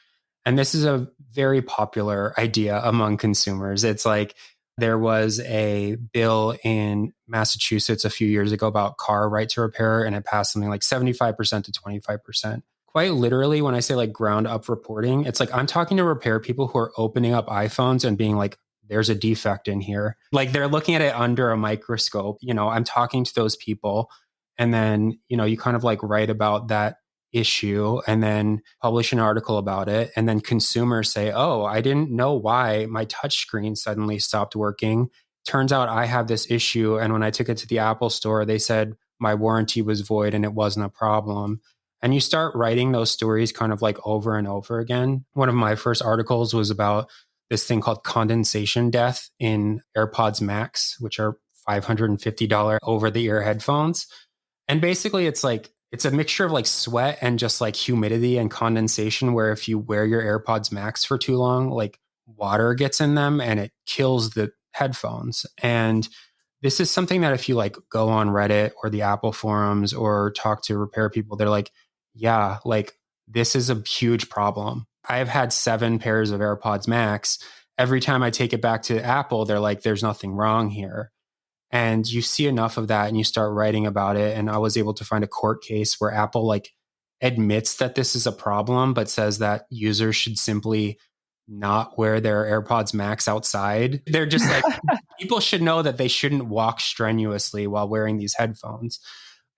C: And this is a very popular idea among consumers. It's like there was a bill in Massachusetts a few years ago about car right to repair, and it passed something like 75% to 25%. Quite literally, when I say like ground up reporting, it's like I'm talking to repair people who are opening up iPhones and being like, there's a defect in here. Like they're looking at it under a microscope. I'm talking to those people. And then, you kind of like write about that issue and then publish an article about it. And then consumers say, oh, I didn't know why my touchscreen suddenly stopped working. Turns out I have this issue. And when I took it to the Apple store, they said my warranty was void and it wasn't a problem. And you start writing those stories kind of like over and over again. One of my first articles was about this thing called condensation death in AirPods Max, which are $550 over-the-ear headphones. And basically it's a mixture of like sweat and just like humidity and condensation, where if you wear your AirPods Max for too long, like water gets in them and it kills the headphones. And this is something that if you like go on Reddit or the Apple forums or talk to repair people, they're like, yeah, like this is a huge problem. I've had 7 pairs of AirPods Max. Every time I take it back to Apple, they're like, there's nothing wrong here. And you see enough of that and you start writing about it. And I was able to find a court case where Apple like admits that this is a problem, but says that users should simply not wear their AirPods Max outside. They're just like, people should know that they shouldn't walk strenuously while wearing these headphones.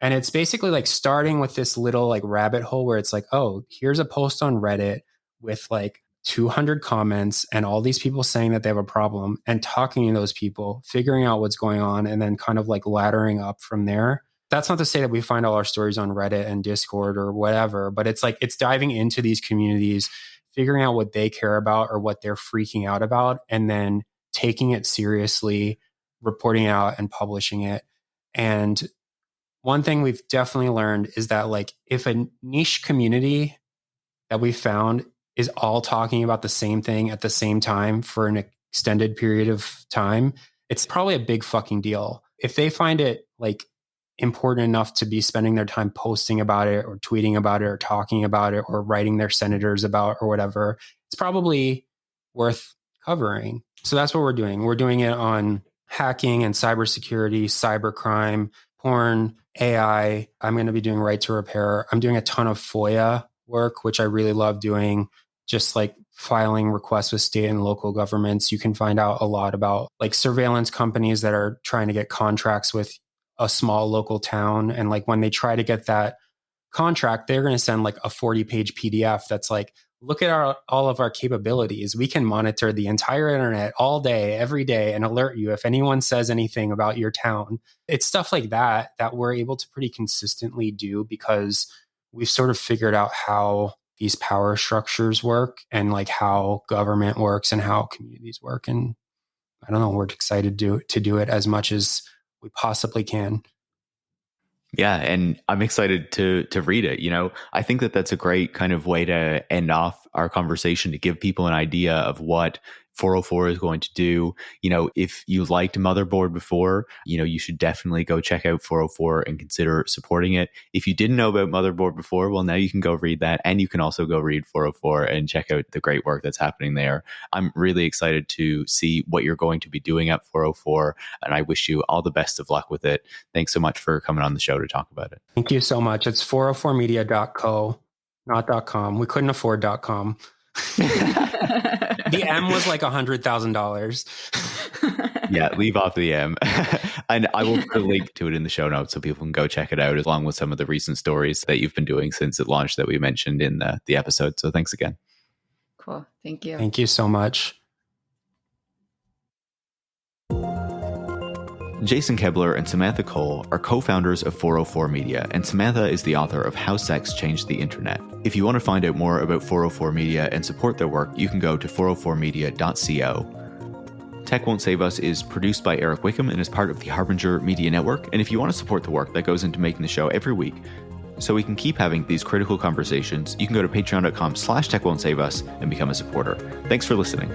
C: And it's basically like starting with this little like rabbit hole where it's like, oh, here's a post on Reddit with like 200 comments and all these people saying that they have a problem, and talking to those people, figuring out what's going on, and then kind of like laddering up from there. That's not to say that we find all our stories on Reddit and Discord or whatever, but it's like, it's diving into these communities, figuring out what they care about or what they're freaking out about, and then taking it seriously, reporting it out and publishing it. And one thing we've definitely learned is that like if a niche community that we found is all talking about the same thing at the same time for an extended period of time, it's probably a big fucking deal. If they find it like important enough to be spending their time posting about it or tweeting about it or talking about it or writing their senators about or whatever, it's probably worth covering. So that's what we're doing. We're doing it on hacking and cybersecurity, cybercrime, porn, AI. I'm going to be doing right to repair. I'm doing a ton of FOIA work, which I really love doing, just like filing requests with state and local governments. You can find out a lot about like surveillance companies that are trying to get contracts with a small local town. And like when they try to get that contract, they're going to send like a 40-page PDF that's like, look at all of our capabilities. We can monitor the entire internet all day, every day, and alert you if anyone says anything about your town. It's stuff like that we're able to pretty consistently do because we've sort of figured out how these power structures work and like how government works and how communities work. And I don't know, we're excited to do it as much as we possibly can.
B: Yeah, and I'm excited to read it. You know, I think that that's a great kind of way to end off our conversation, to give people an idea of what 404 is going to do. You know, if you liked Motherboard before, you know, you should definitely go check out 404 and consider supporting it. If you didn't know about Motherboard before, well, now you can go read that, and you can also go read 404 and check out the great work that's happening there. I'm really excited to see what you're going to be doing at 404, and I wish you all the best of luck with it. Thanks so much for coming on the show to talk about it.
C: Thank you so much. It's 404media.co, not .com. We couldn't afford .com. The M was like $100,000.
B: Yeah, leave off the M. And I will put a link to it in the show notes so people can go check it out, along with some of the recent stories that you've been doing since it launched that we mentioned in the episode. So thanks again.
A: Cool. Thank you.
C: Thank you so much.
B: Jason Koebler and Samantha Cole are co-founders of 404 Media, and Samantha is the author of How Sex Changed the Internet. If you want to find out more about 404 Media and support their work, you can go to 404media.co. Tech Won't Save Us is produced by Eric Wickham and is part of the Harbinger Media Network. And if you want to support the work that goes into making the show every week, so we can keep having these critical conversations, you can go to patreon.com/techwon'tsaveus and become a supporter. Thanks for listening.